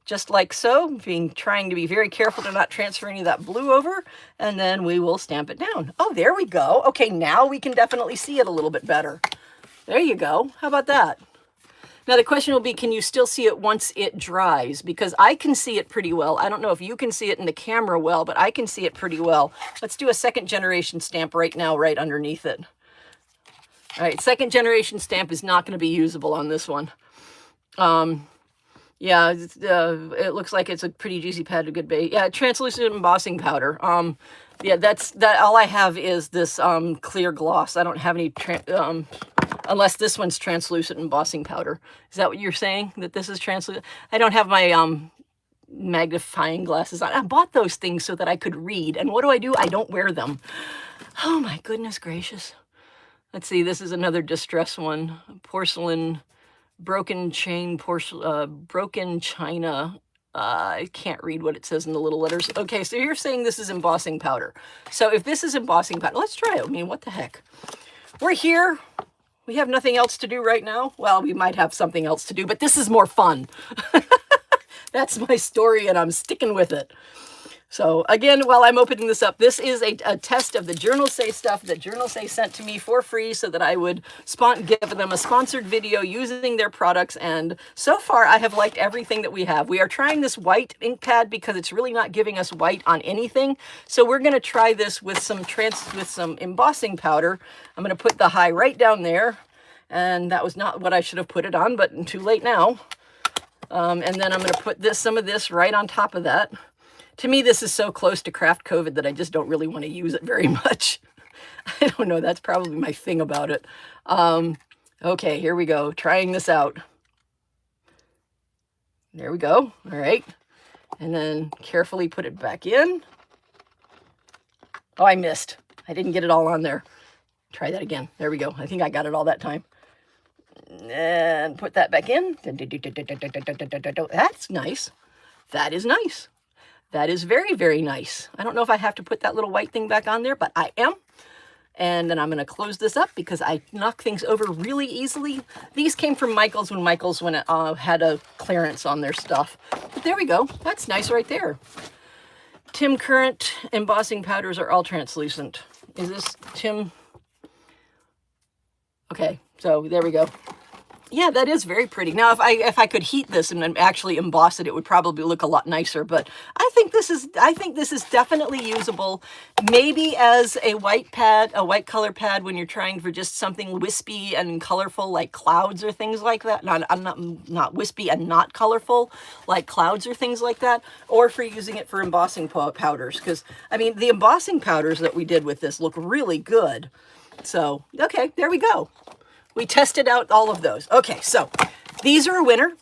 just like so, trying to be very careful to not transfer any of that blue over, and then we will stamp it down. Oh, there we go. Okay, now we can definitely see it a little bit better. There you go. How about that? Now the question will be, can you still see it once it dries? Because I can see it pretty well. I don't know if you can see it in the camera well, but I can see it pretty well. Let's do a second generation stamp right now, right underneath it. All right, second generation stamp is not going to be usable on this one. Yeah, it looks like it's a pretty juicy pad, a good base. Yeah, translucent embossing powder. Yeah, that all I have is this clear gloss. I don't have any unless this one's translucent embossing powder. Is that what you're saying? That this is translucent? I don't have my magnifying glasses on. I bought those things so that I could read. And what do? I don't wear them. Oh my goodness gracious. Let's see, this is another distress one. Porcelain, broken chain, broken china. I can't read what it says in the little letters. Okay, so you're saying this is embossing powder. So if this is embossing powder, let's try it. I mean, what the heck? We're here. We have nothing else to do right now. Well, we might have something else to do, but this is more fun. That's my story, and I'm sticking with it. So again, while I'm opening this up, this is a test of the Journalsay stuff that Journalsay sent to me for free so that I would give them a sponsored video using their products. And so far, I have liked everything that we have. We are trying this white ink pad because it's really not giving us white on anything. So we're going to try this with some embossing powder. I'm going to put the high right down there. And that was not what I should have put it on, but too late now. And then I'm going to put some of this right on top of that. To me, this is so close to craft COVID that I just don't really want to use it very much. I don't know. That's probably my thing about it. Okay, here we go. Trying this out. There we go. All right. And then carefully put it back in. Oh, I missed. I didn't get it all on there. Try that again. There we go. I think I got it all that time. And put that back in. That's nice. That is nice. That is very, very nice. I don't know if I have to put that little white thing back on there, but I am. And then I'm going to close this up because I knock things over really easily. These came from Michael's when had a clearance on their stuff. But there we go. That's nice right there. Tim Current embossing powders are all translucent. Is this Tim? Okay, so there we go. Yeah, that is very pretty. Now, if I could heat this and then actually emboss it, it would probably look a lot nicer. But I think this is definitely usable. Maybe as a white pad, a white color pad, when you're trying for just something wispy and colorful like clouds or things like that. Not wispy and not colorful like clouds or things like that. Or for using it for embossing powders, because I mean the embossing powders that we did with this look really good. So okay, there we go. We tested out all of those. Okay, so these are a winner.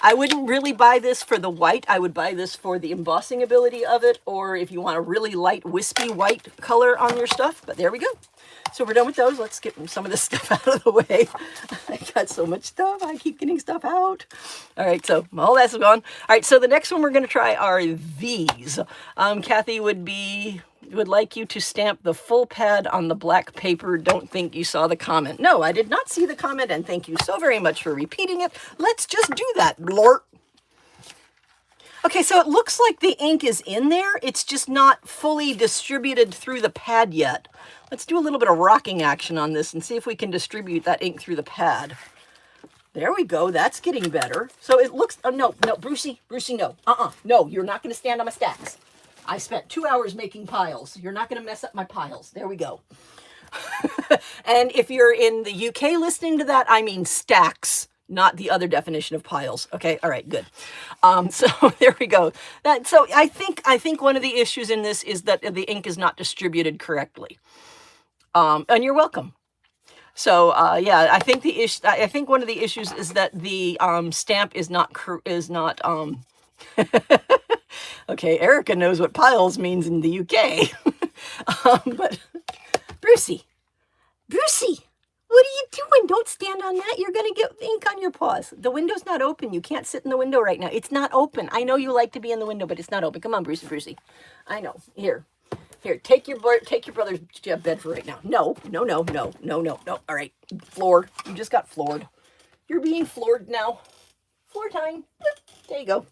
I wouldn't really buy this for the white. I would buy this for the embossing ability of it, or if you want a really light, wispy white color on your stuff. But there we go. So we're done with those. Let's get some of this stuff out of the way. I got so much stuff. I keep getting stuff out. All right, so all that's gone. All right, so the next one we're going to try are these. Kathy would like you to stamp the full pad on the black paper. Don't think you saw the comment. No, I did not see the comment, and thank you so very much for repeating it. Let's just do that, blort. Okay, so it looks like the ink is in there. It's just not fully distributed through the pad yet. Let's do a little bit of rocking action on this and see if we can distribute that ink through the pad. There we go. That's getting better. So it looks, oh, no, Brucey, no. No, you're not going to stand on my stacks. I spent 2 hours making piles. You're not going to mess up my piles. There we go. And if you're in the UK listening to that, I mean stacks, not the other definition of piles. Okay, all right, good. So there we go. So I think one of the issues in this is that the ink is not distributed correctly. And you're welcome. So yeah, I think one of the issues is that the stamp is not okay, Erica knows what piles means in the UK. But Brucey, what are you doing? Don't stand on that. You're going to get ink on your paws. The window's not open. You can't sit in the window right now. It's not open. I know you like to be in the window, but it's not open. Come on, Brucey. I know. Here, take your brother's bed for right now. No. All right, floored. You just got floored. You're being floored now. Floor time. There you go.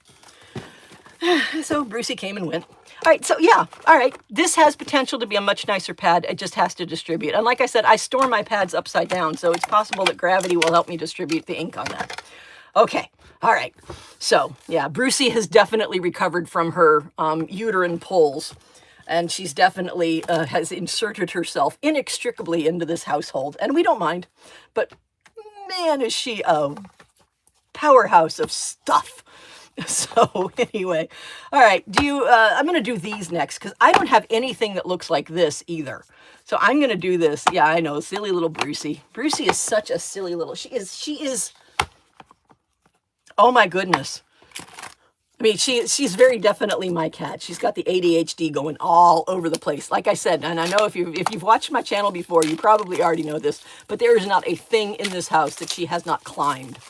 So Brucey came and went. All right, so yeah, all right. This has potential to be a much nicer pad. It just has to distribute. And like I said, I store my pads upside down, so it's possible that gravity will help me distribute the ink on that. Okay, all right. So yeah, Brucey has definitely recovered from her uterine pulls, and she's definitely has inserted herself inextricably into this household, and we don't mind. But man, is she a powerhouse of stuff. So anyway, all right, I'm going to do these next because I don't have anything that looks like this either. So I'm going to do this. Yeah, I know, silly little Brucey. Brucey is such a silly little, she is, oh my goodness. I mean, she's very definitely my cat. She's got the ADHD going all over the place. Like I said, and I know if you've watched my channel before, you probably already know this, but there is not a thing in this house that she has not climbed.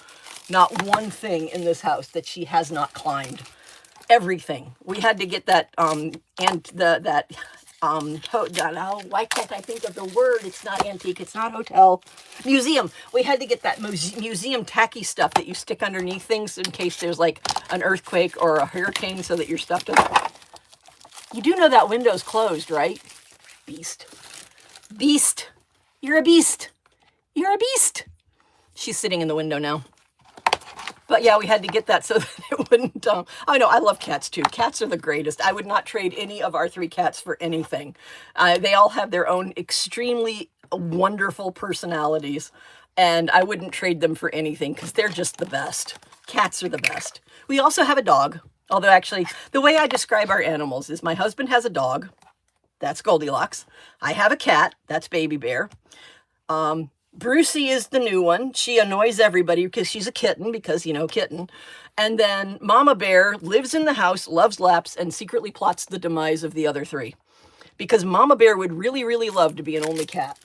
Not one thing in this house that she has not climbed. Everything. We had to get that, why can't I think of the word? It's not antique, it's not hotel. Museum. We had to get that museum tacky stuff that you stick underneath things in case there's like an earthquake or a hurricane so that your stuff doesn't. You do know that window's closed, right? Beast. Beast. You're a beast. You're a beast. She's sitting in the window now. But yeah, we had to get that so that it wouldn't, I know, I love cats too. Cats are the greatest. I would not trade any of our 3 cats for anything. They all have their own extremely wonderful personalities, and I wouldn't trade them for anything because they're just the best. Cats are the best. We also have a dog, although actually, the way I describe our animals is my husband has a dog. That's Goldilocks. I have a cat. That's Baby Bear. Brucey is the new one. She annoys everybody because she's a kitten, because, you know, kitten. And then Mama Bear lives in the house, loves laps, and secretly plots the demise of the other 3. Because Mama Bear would really, really love to be an only cat.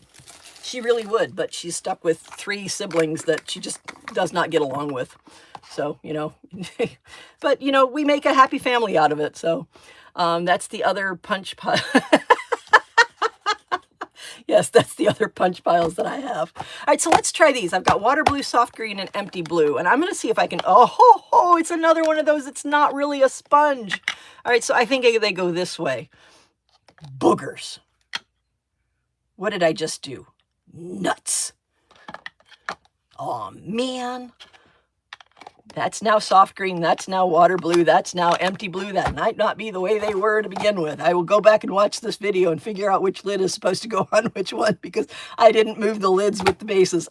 She really would, but she's stuck with 3 siblings that she just does not get along with. So, you know, but, you know, we make a happy family out of it. So that's the other punch pile. Yes, that's the other punch piles that I have. All right, so let's try these. I've got water blue, soft green, and empty blue. And I'm going to see if I can... Oh, it's another one of those. It's not really a sponge. All right, so I think they go this way. Boogers. What did I just do? Nuts. Oh, man. That's now soft green. That's now water blue. That's now empty blue. That might not be the way they were to begin with. I will go back and watch this video and figure out which lid is supposed to go on which one because I didn't move the lids with the bases.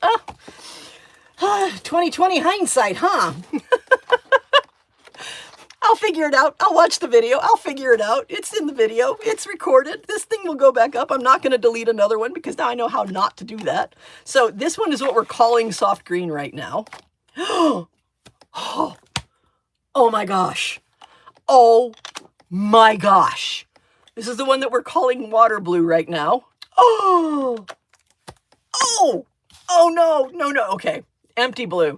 2020 hindsight, huh? I'll figure it out. I'll watch the video. I'll figure it out. It's in the video. It's recorded. This thing will go back up. I'm not going to delete another one because now I know how not to do that. So this one is what we're calling soft green right now. Oh my gosh. Oh my gosh. This is the one that we're calling water blue right now. Oh no. Okay. Empty blue.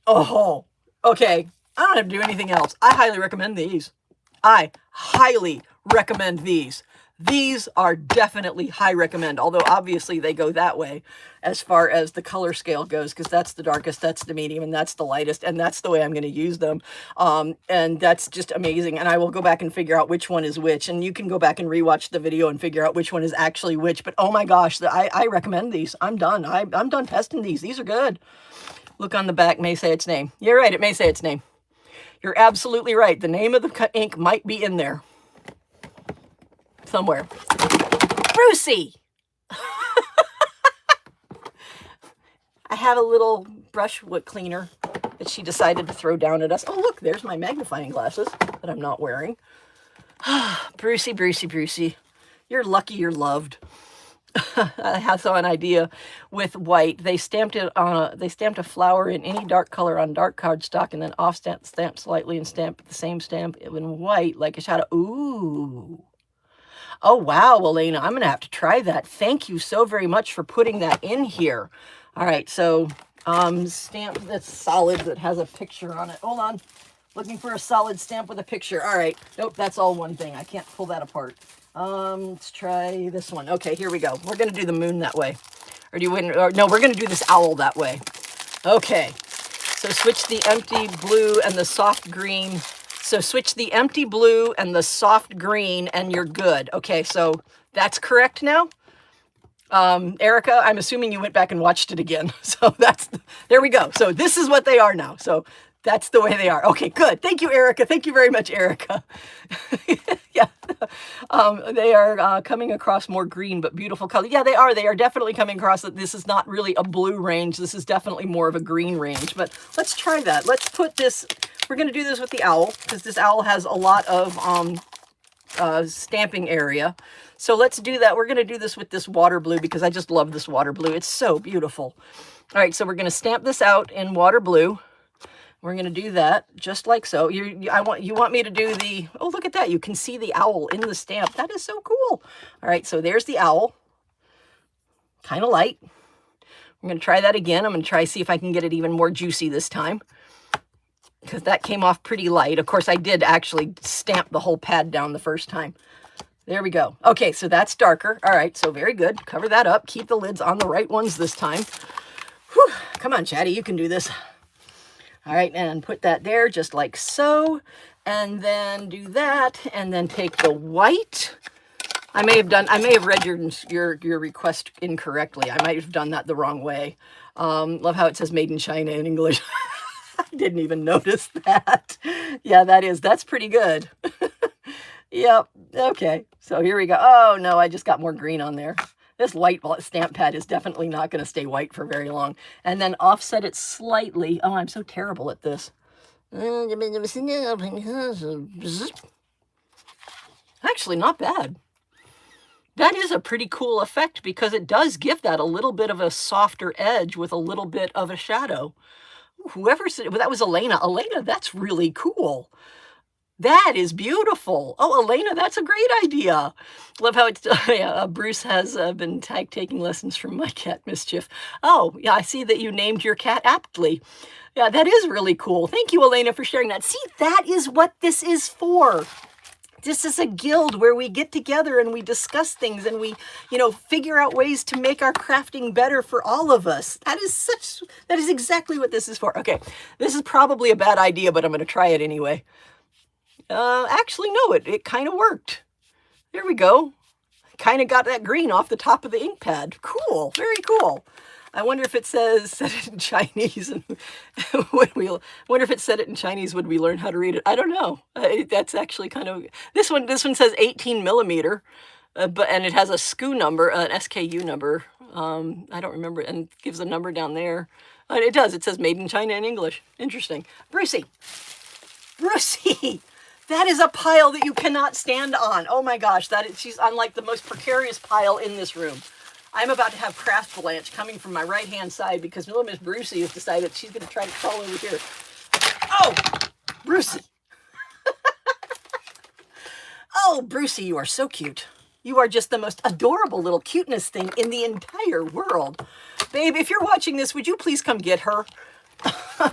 Oh, okay. I don't have to do anything else. I highly recommend these. I highly recommend these. These are definitely high recommend, although obviously they go that way as far as the color scale goes, because that's the darkest, that's the medium, and that's the lightest, and that's the way I'm going to use them. And that's just amazing. And I will go back and figure out which one is which, and you can go back and rewatch the video and figure out which one is actually which. But oh my gosh, I recommend these. I'm done. I'm done testing these. These are good. Look on the back, may say its name. You're right, it may say its name. You're absolutely right. The name of the ink might be in there somewhere. Brucey! I have a little brush cleaner that she decided to throw down at us. Oh, look, there's my magnifying glasses that I'm not wearing. Brucey. You're lucky you're loved. I saw an idea with white. They stamped it on they stamped a flower in any dark color on dark cardstock and then off stamp slightly and stamp the same stamp in white like a shadow. Ooh. Oh, wow, Elena, I'm going to have to try that. Thank you so very much for putting that in here. All right, so stamp that's solid that has a picture on it. Hold on. Looking for a solid stamp with a picture. All right. Nope, that's all one thing. I can't pull that apart. Let's try this one. Okay, here we go. We're going to do the moon that way. Or no, we're going to do this owl that way. Okay. So switch the empty blue and the soft green. So switch the empty blue and the soft green and you're good. Okay, so that's correct now. Erica, I'm assuming you went back and watched it again. So there we go. So this is what they are now. So that's the way they are. Okay, good. Thank you, Erica. Thank you very much, Erica. Yeah. They are coming across more green, but beautiful color. Yeah, they are. They are definitely coming across that this is not really a blue range. This is definitely more of a green range. But let's try that. Let's put this, we're going to do this with the owl because this owl has a lot of stamping area. So let's do that. We're going to do this with this water blue because I just love this water blue. It's so beautiful. All right, so we're going to stamp this out in water blue. We're going to do that just like so. You want me to do the, oh, look at that. You can see the owl in the stamp. That is so cool. All right, so there's the owl. Kind of light. I'm going to try that again. I'm going to try see if I can get it even more juicy this time because that came off pretty light. Of course, I did actually stamp the whole pad down the first time. There we go. Okay, so that's darker. All right, so very good. Cover that up. Keep the lids on the right ones this time. Whew. Come on, Chatty, you can do this. All right, and put that there just like so. And then do that, and then take the white. I may have read your request incorrectly. I might have done that the wrong way. Love how it says made in China in English. I didn't even notice that. Yeah, that's pretty good. Yep. Okay. So here we go. Oh no, I just got more green on there. This white stamp pad is definitely not going to stay white for very long. And then offset it slightly. Oh, I'm so terrible at this. Actually, not bad. That is a pretty cool effect because it does give that a little bit of a softer edge with a little bit of a shadow. Whoever said that was Elena. Elena, that's really cool. That is beautiful. Oh, Elena, that's a great idea. Love how it's, Bruce has been taking lessons from my cat, Mischief. Oh, yeah, I see that you named your cat aptly. Yeah, that is really cool. Thank you, Elena, for sharing that. See, that is what this is for. This is a guild where we get together and we discuss things and we, figure out ways to make our crafting better for all of us. That is exactly what this is for. Okay, this is probably a bad idea, but I'm going to try it anyway. Actually, no, it kind of worked. There we go. Kind of got that green off the top of the ink pad. Cool. Very cool. I wonder if it said it in Chinese, and wonder if it said it in Chinese, would we learn how to read it? I don't know. That's actually kind of, this one says 18 millimeter, and it has a SKU number, an SKU number. I don't remember, and gives a number down there. It does. It says made in China in English. Interesting. Brucey, that is a pile that you cannot stand on. Oh my gosh, she's on like the most precarious pile in this room. I'm about to have craft Blanche coming from my right-hand side because little Miss Brucey has decided she's going to try to crawl over here. Oh, Brucey. Oh, Brucey, you are so cute. You are just the most adorable little cuteness thing in the entire world. Babe, if you're watching this, would you please come get her? I'm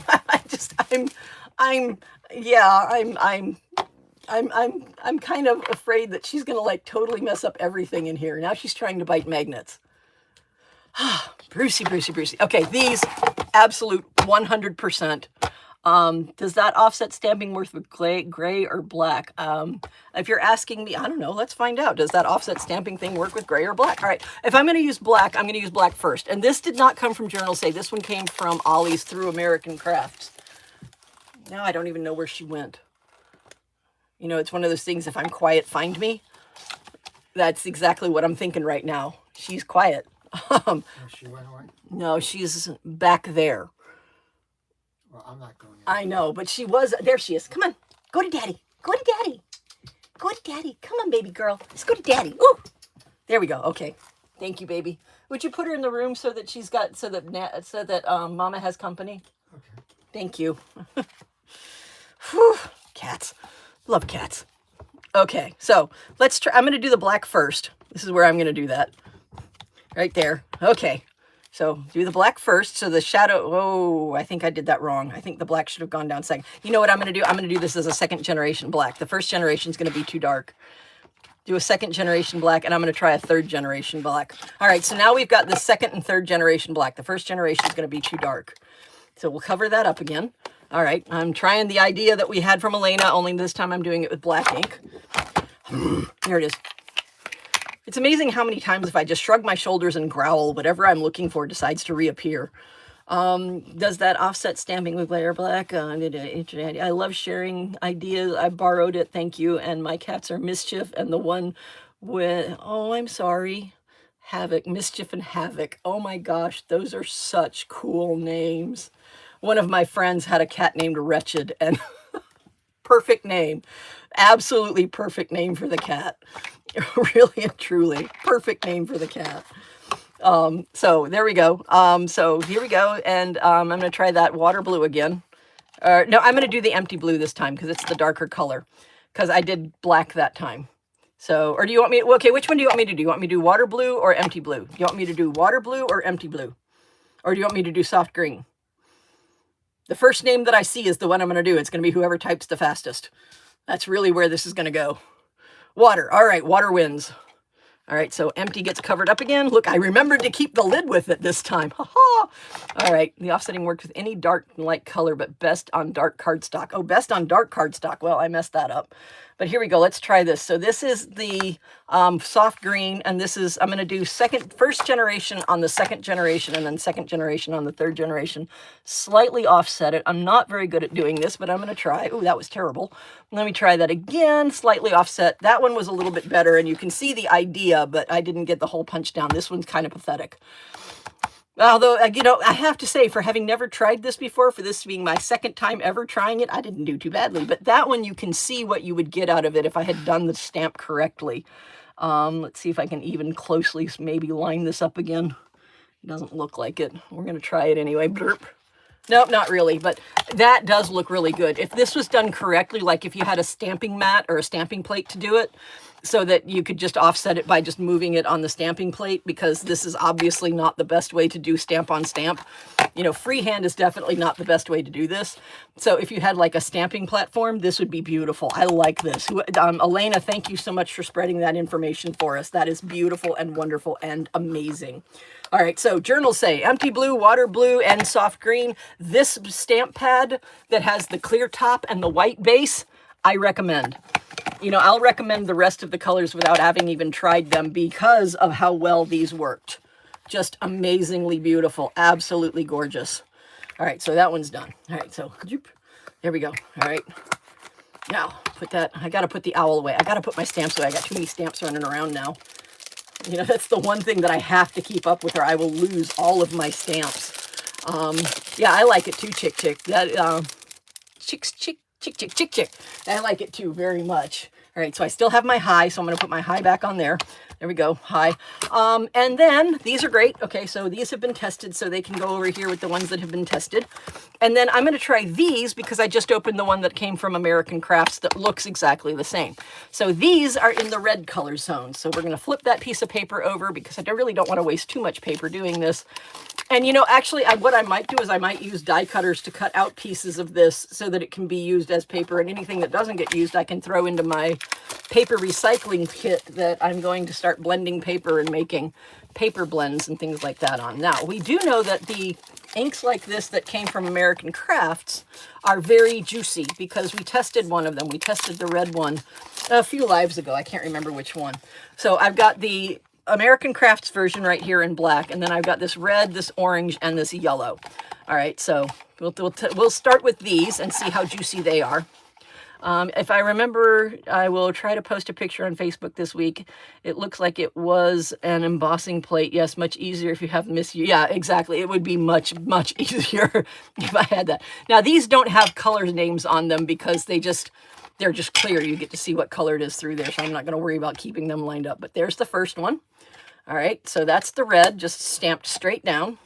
kind of afraid that she's going to like totally mess up everything in here. Now she's trying to bite magnets. Brucey. Okay, these absolute 100%. Does that offset stamping work with gray or black? If you're asking me, I don't know, let's find out. Does that offset stamping thing work with gray or black? All right, if I'm going to use black, I'm going to use black first. And this did not come from Journalsay. This one came from Ollie's Through American Crafts. Now I don't even know where she went. You know, it's one of those things, if I'm quiet, find me. That's exactly what I'm thinking right now. She's quiet. She went away? No, she's back there. Well, I'm not going. I know, but she was. There she is. Come on. Go to Daddy. Go to Daddy. Go to Daddy. Come on, baby girl. Let's go to Daddy. Ooh. There we go. Okay. Thank you, baby. Would you put her in the room so that she's got, so that Mama has company? Okay. Thank you. Whew. Cats. Love cats. Okay, so let's try. I'm going to do the black first. This is where I'm going to do that. Right there. Okay. So do the black first. So the shadow, oh, I think I did that wrong. I think the black should have gone down second. You know what I'm going to do? I'm going to do this as a second generation black. The first generation is going to be too dark. Do a second generation black, and I'm going to try a third generation black. All right, so now we've got the second and third generation black. The first generation is going to be too dark. So we'll cover that up again. All right, I'm trying the idea that we had from Elena, only this time I'm doing it with black ink. Here it is. It's amazing how many times if I just shrug my shoulders and growl, whatever I'm looking for decides to reappear. Does that offset stamping with glare black? I love sharing ideas. I borrowed it, thank you. And my cats are Mischief and the one with, oh, I'm sorry, Havoc, Mischief and Havoc. Oh my gosh, those are such cool names. One of my friends had a cat named Wretched, and perfect name. Absolutely perfect name for the cat. Really and truly. Perfect name for the cat. So there we go. So here we go. And I'm going to try that water blue again. No, I'm going to do the empty blue this time because it's the darker color. Because I did black that time. So, or do you want me, okay, which one do you want me to do? You want me to do water blue or empty blue? Do you want me to do water blue or empty blue? Or do you want me to do soft green? The first name that I see is the one I'm going to do. It's going to be whoever types the fastest. That's really where this is going to go. Water. All right, water wins. All right, so empty gets covered up again. Look, I remembered to keep the lid with it this time. Ha-ha! All right, the offsetting works with any dark and light color, but best on dark cardstock. Oh, best on dark cardstock. Well, I messed that up. But here we go. Let's try this. So this is the soft green, and this is, I'm going to do first generation on the second generation, and then second generation on the third generation. Slightly offset it. I'm not very good at doing this, but I'm going to try. Ooh, that was terrible. Let me try that again. Slightly offset. That one was a little bit better, and you can see the idea, but I didn't get the whole punch down. This one's kind of pathetic. Although, you know, I have to say, for having never tried this before, for this being my second time ever trying it, I didn't do too badly. But that one, you can see what you would get out of it if I had done the stamp correctly. Let's see if I can even closely maybe line this up again. It doesn't look like it. We're going to try it anyway. Blurp. Nope, not really, but that does look really good. If this was done correctly, like if you had a stamping mat or a stamping plate to do it, so that you could just offset it by just moving it on the stamping plate, because this is obviously not the best way to do stamp on stamp. You know, freehand is definitely not the best way to do this. So if you had like a stamping platform, this would be beautiful. I like this. Elena, thank you so much for spreading that information for us. That is beautiful and wonderful and amazing. All right, so Journalsay, empty blue, water blue, and soft green. This stamp pad that has the clear top and the white base, I recommend. You know, I'll recommend the rest of the colors without having even tried them because of how well these worked. Just amazingly beautiful. Absolutely gorgeous. All right, so that one's done. All right, so there we go. All right. Now, put that, I got to put the owl away. I got to put my stamps away. I got too many stamps running around now. You know, that's the one thing that I have to keep up with, or I will lose all of my stamps. Yeah, I like it too, Chick Chick. That, Chick. I like it too very much. All right, so I still have my high, so I'm going to put my high back on there. There we go, high. And then these are great. Okay, so these have been tested, so they can go over here with the ones that have been tested. And then I'm going to try these because I just opened the one that came from American Crafts that looks exactly the same. So these are in the red color zone. So we're going to flip that piece of paper over because I really don't want to waste too much paper doing this. And, you know, actually, what I might do is I might use die cutters to cut out pieces of this so that it can be used as paper. And anything that doesn't get used, I can throw into my paper recycling kit that I'm going to start blending paper and making paper blends and things like that on. Now, we do know that the inks like this that came from American Crafts are very juicy because we tested one of them. We tested the red one a few lives ago. I can't remember which one. So I've got the American Crafts version right here in black, and then I've got this red, this orange, and this yellow. All right, so we'll start with these and see how juicy they are. If I remember, I will try to post a picture on Facebook this week. It looks like it was an embossing plate. Yes, much easier if you have misuse. Yeah, exactly. It would be much, much easier if I had that. Now, these don't have color names on them because they're just clear. You get to see what color it is through there, so I'm not going to worry about keeping them lined up. But there's the first one. All right, so that's the red, just stamped straight down.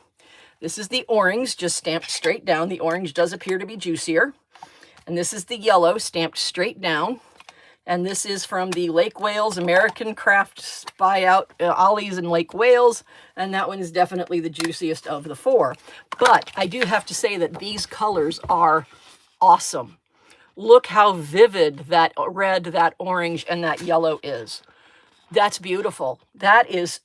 This is the orange, just stamped straight down. The orange does appear to be juicier. And this is the yellow, stamped straight down. And this is from the Lake Wales American Crafts buyout, Ollie's in Lake Wales. And that one is definitely the juiciest of the four. But I do have to say that these colors are awesome. Look how vivid that red, that orange, and that yellow is. That's beautiful. That's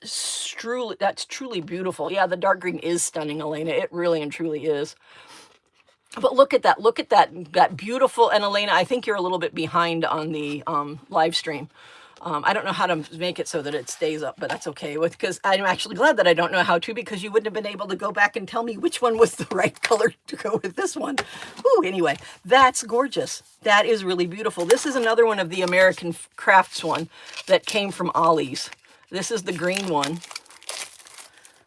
truly beautiful. Yeah, the dark green is stunning, Elena. It really and truly is. But look at that. Look at that beautiful. And Elena, I think you're a little bit behind on the live stream. I don't know how to make it so that it stays up, but that's okay. Because I'm actually glad that I don't know how to, because you wouldn't have been able to go back and tell me which one was the right color to go with this one. Ooh, anyway, that's gorgeous. That is really beautiful. This is another one of the American Crafts one that came from Ollie's. This is the green one.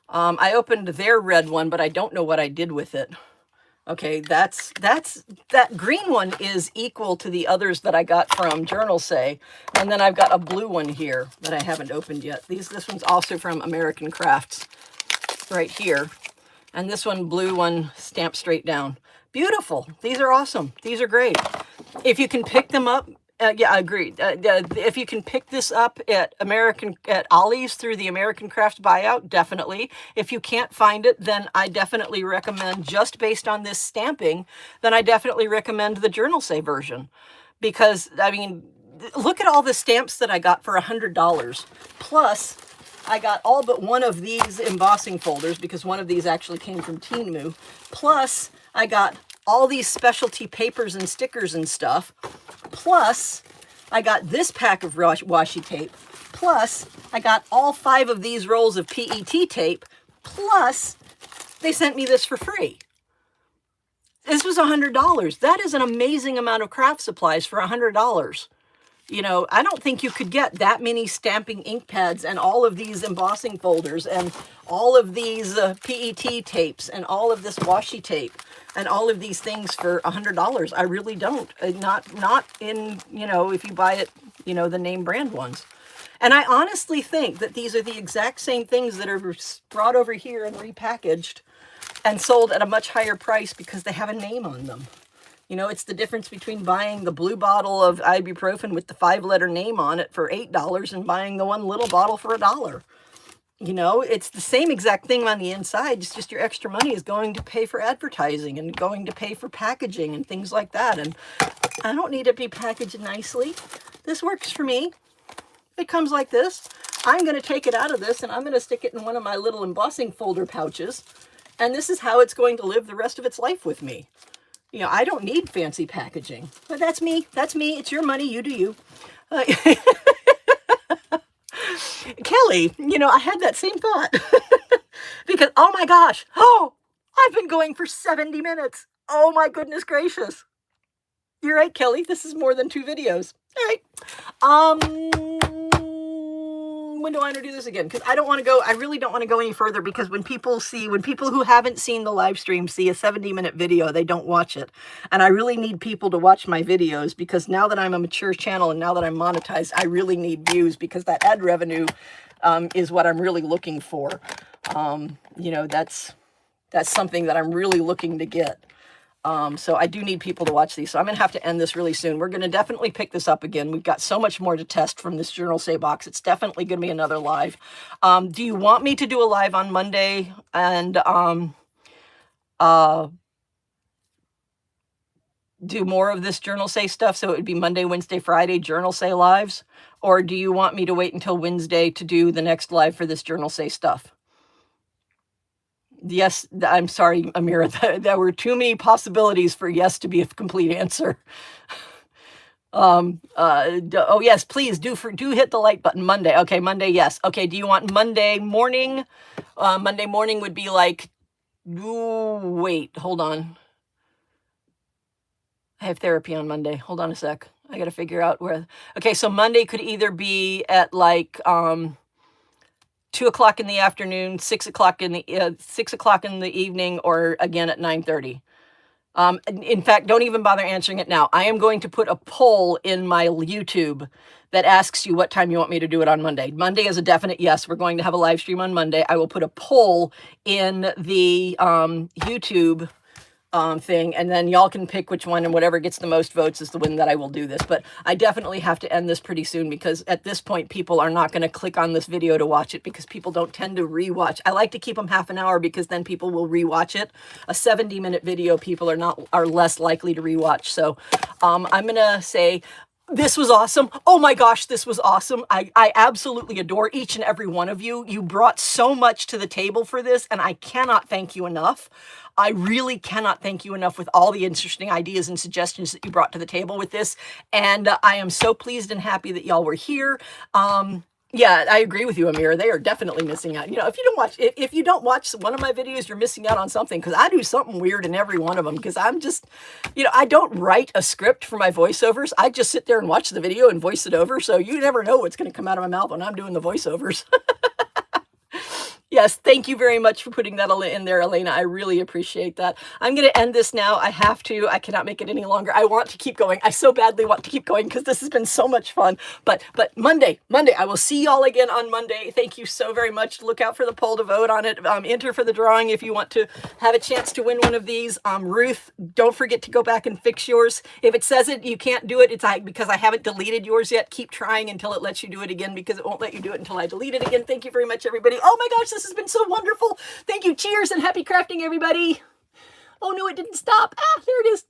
I opened their red one, but I don't know what I did with it. Okay, that green one is equal to the others that I got from Journalsay, and then I've got a blue one here that I haven't opened yet. This one's also from American Crafts, right here, and this one, blue one, stamped straight down. Beautiful. These are awesome. These are great. If you can pick them up, yeah, I agree. If you can pick this up at Ollie's through the American Crafts buyout, definitely. If you can't find it, then I definitely recommend, just based on this stamping, then I definitely recommend the Journalsay version. Because, I mean, look at all the stamps that I got for $100. Plus, I got all but one of these embossing folders, because one of these actually came from Temu. Plus, I got all these specialty papers and stickers and stuff. Plus, I got this pack of washi tape. Plus, I got all 5 of these rolls of PET tape. Plus, they sent me this for free. This was $100. That is an amazing amount of craft supplies for $100. You know, I don't think you could get that many stamping ink pads and all of these embossing folders and all of these PET tapes and all of this washi tape and all of these things for $100. I really don't. Not in, you know, if you buy it, you know, the name brand ones. And I honestly think that these are the exact same things that are brought over here and repackaged and sold at a much higher price because they have a name on them. You know, it's the difference between buying the blue bottle of ibuprofen with the 5-letter name on it for $8 and buying the one little bottle for $1. You know, it's the same exact thing on the inside. It's just your extra money is going to pay for advertising and going to pay for packaging and things like that. And I don't need to be packaged nicely. This works for me. It comes like this. I'm going to take it out of this and I'm going to stick it in one of my little embossing folder pouches. And this is how it's going to live the rest of its life with me. You know, I don't need fancy packaging. But that's me. That's me. It's your money. You do you. Kelly, you know, I had that same thought. because, oh my gosh, oh, I've been going for 70 minutes. Oh my goodness gracious. You're right, Kelly. This is more than 2 videos. All right. When do I want to do this again? Because I really don't want to go any further, because when people who haven't seen the live stream see a 70-minute video, they don't watch it. And I really need people to watch my videos, because now that I'm a mature channel and now that I'm monetized, I really need views, because that ad revenue is what I'm really looking for. You know, that's something that I'm really looking to get. So I do need people to watch these. So I'm going to have to end this really soon. We're going to definitely pick this up again. We've got so much more to test from this Journalsay box. It's definitely going to be another live. Do you want me to do a live on Monday and do more of this Journalsay stuff? So it would be Monday, Wednesday, Friday Journalsay lives? Or do you want me to wait until Wednesday to do the next live for this Journalsay stuff? Yes, I'm sorry, Amira. There were too many possibilities for yes to be a complete answer. Oh yes, please do hit the like button. Monday. Okay, Monday, yes. Okay, do you want Monday morning? Monday morning would be like, ooh, wait, hold on. I have therapy on Monday. Hold on a sec. I got to figure out where. Okay, so Monday could either be at like 2 o'clock in the afternoon, 6 o'clock in the evening, or again at 9:30. In fact, don't even bother answering it now. I am going to put a poll in my YouTube that asks you what time you want me to do it on Monday. Monday is a definite yes. We're going to have a live stream on Monday. I will put a poll in the YouTube thing, and then y'all can pick which one, and whatever gets the most votes is the one that I will do this. But I definitely have to end this pretty soon, because at this point people are not going to click on this video to watch it, because people don't tend to rewatch. I like to keep them half an hour, because then people will rewatch it. A 70-minute video, people are less likely to rewatch. So I'm gonna say, this was awesome. Oh my gosh, this was awesome. I absolutely adore each and every one of you. You brought so much to the table for this, and I cannot thank you enough. I really cannot thank you enough with all the interesting ideas and suggestions that you brought to the table with this. And I am so pleased and happy that y'all were here. Yeah, I agree with you, Amira. They are definitely missing out. You know, if you don't watch one of my videos, you're missing out on something, because I do something weird in every one of them, because I'm just, you know, I don't write a script for my voiceovers. I just sit there and watch the video and voice it over. So you never know what's going to come out of my mouth when I'm doing the voiceovers. Yes, thank you very much for putting that in there, Elena. I really appreciate that. I'm going to end this now. I have to. I cannot make it any longer. I want to keep going. I so badly want to keep going, because this has been so much fun. But Monday, I will see y'all again on Monday. Thank you so very much. Look out for the poll to vote on it. Enter for the drawing if you want to have a chance to win one of these. Ruth, don't forget to go back and fix yours. If it says you can't do it, it's because I haven't deleted yours yet. Keep trying until it lets you do it again, because it won't let you do it until I delete it again. Thank you very much, everybody. Oh my gosh, this has been so wonderful. Thank you. Cheers and happy crafting, everybody. Oh no, it didn't stop. Ah, there it is.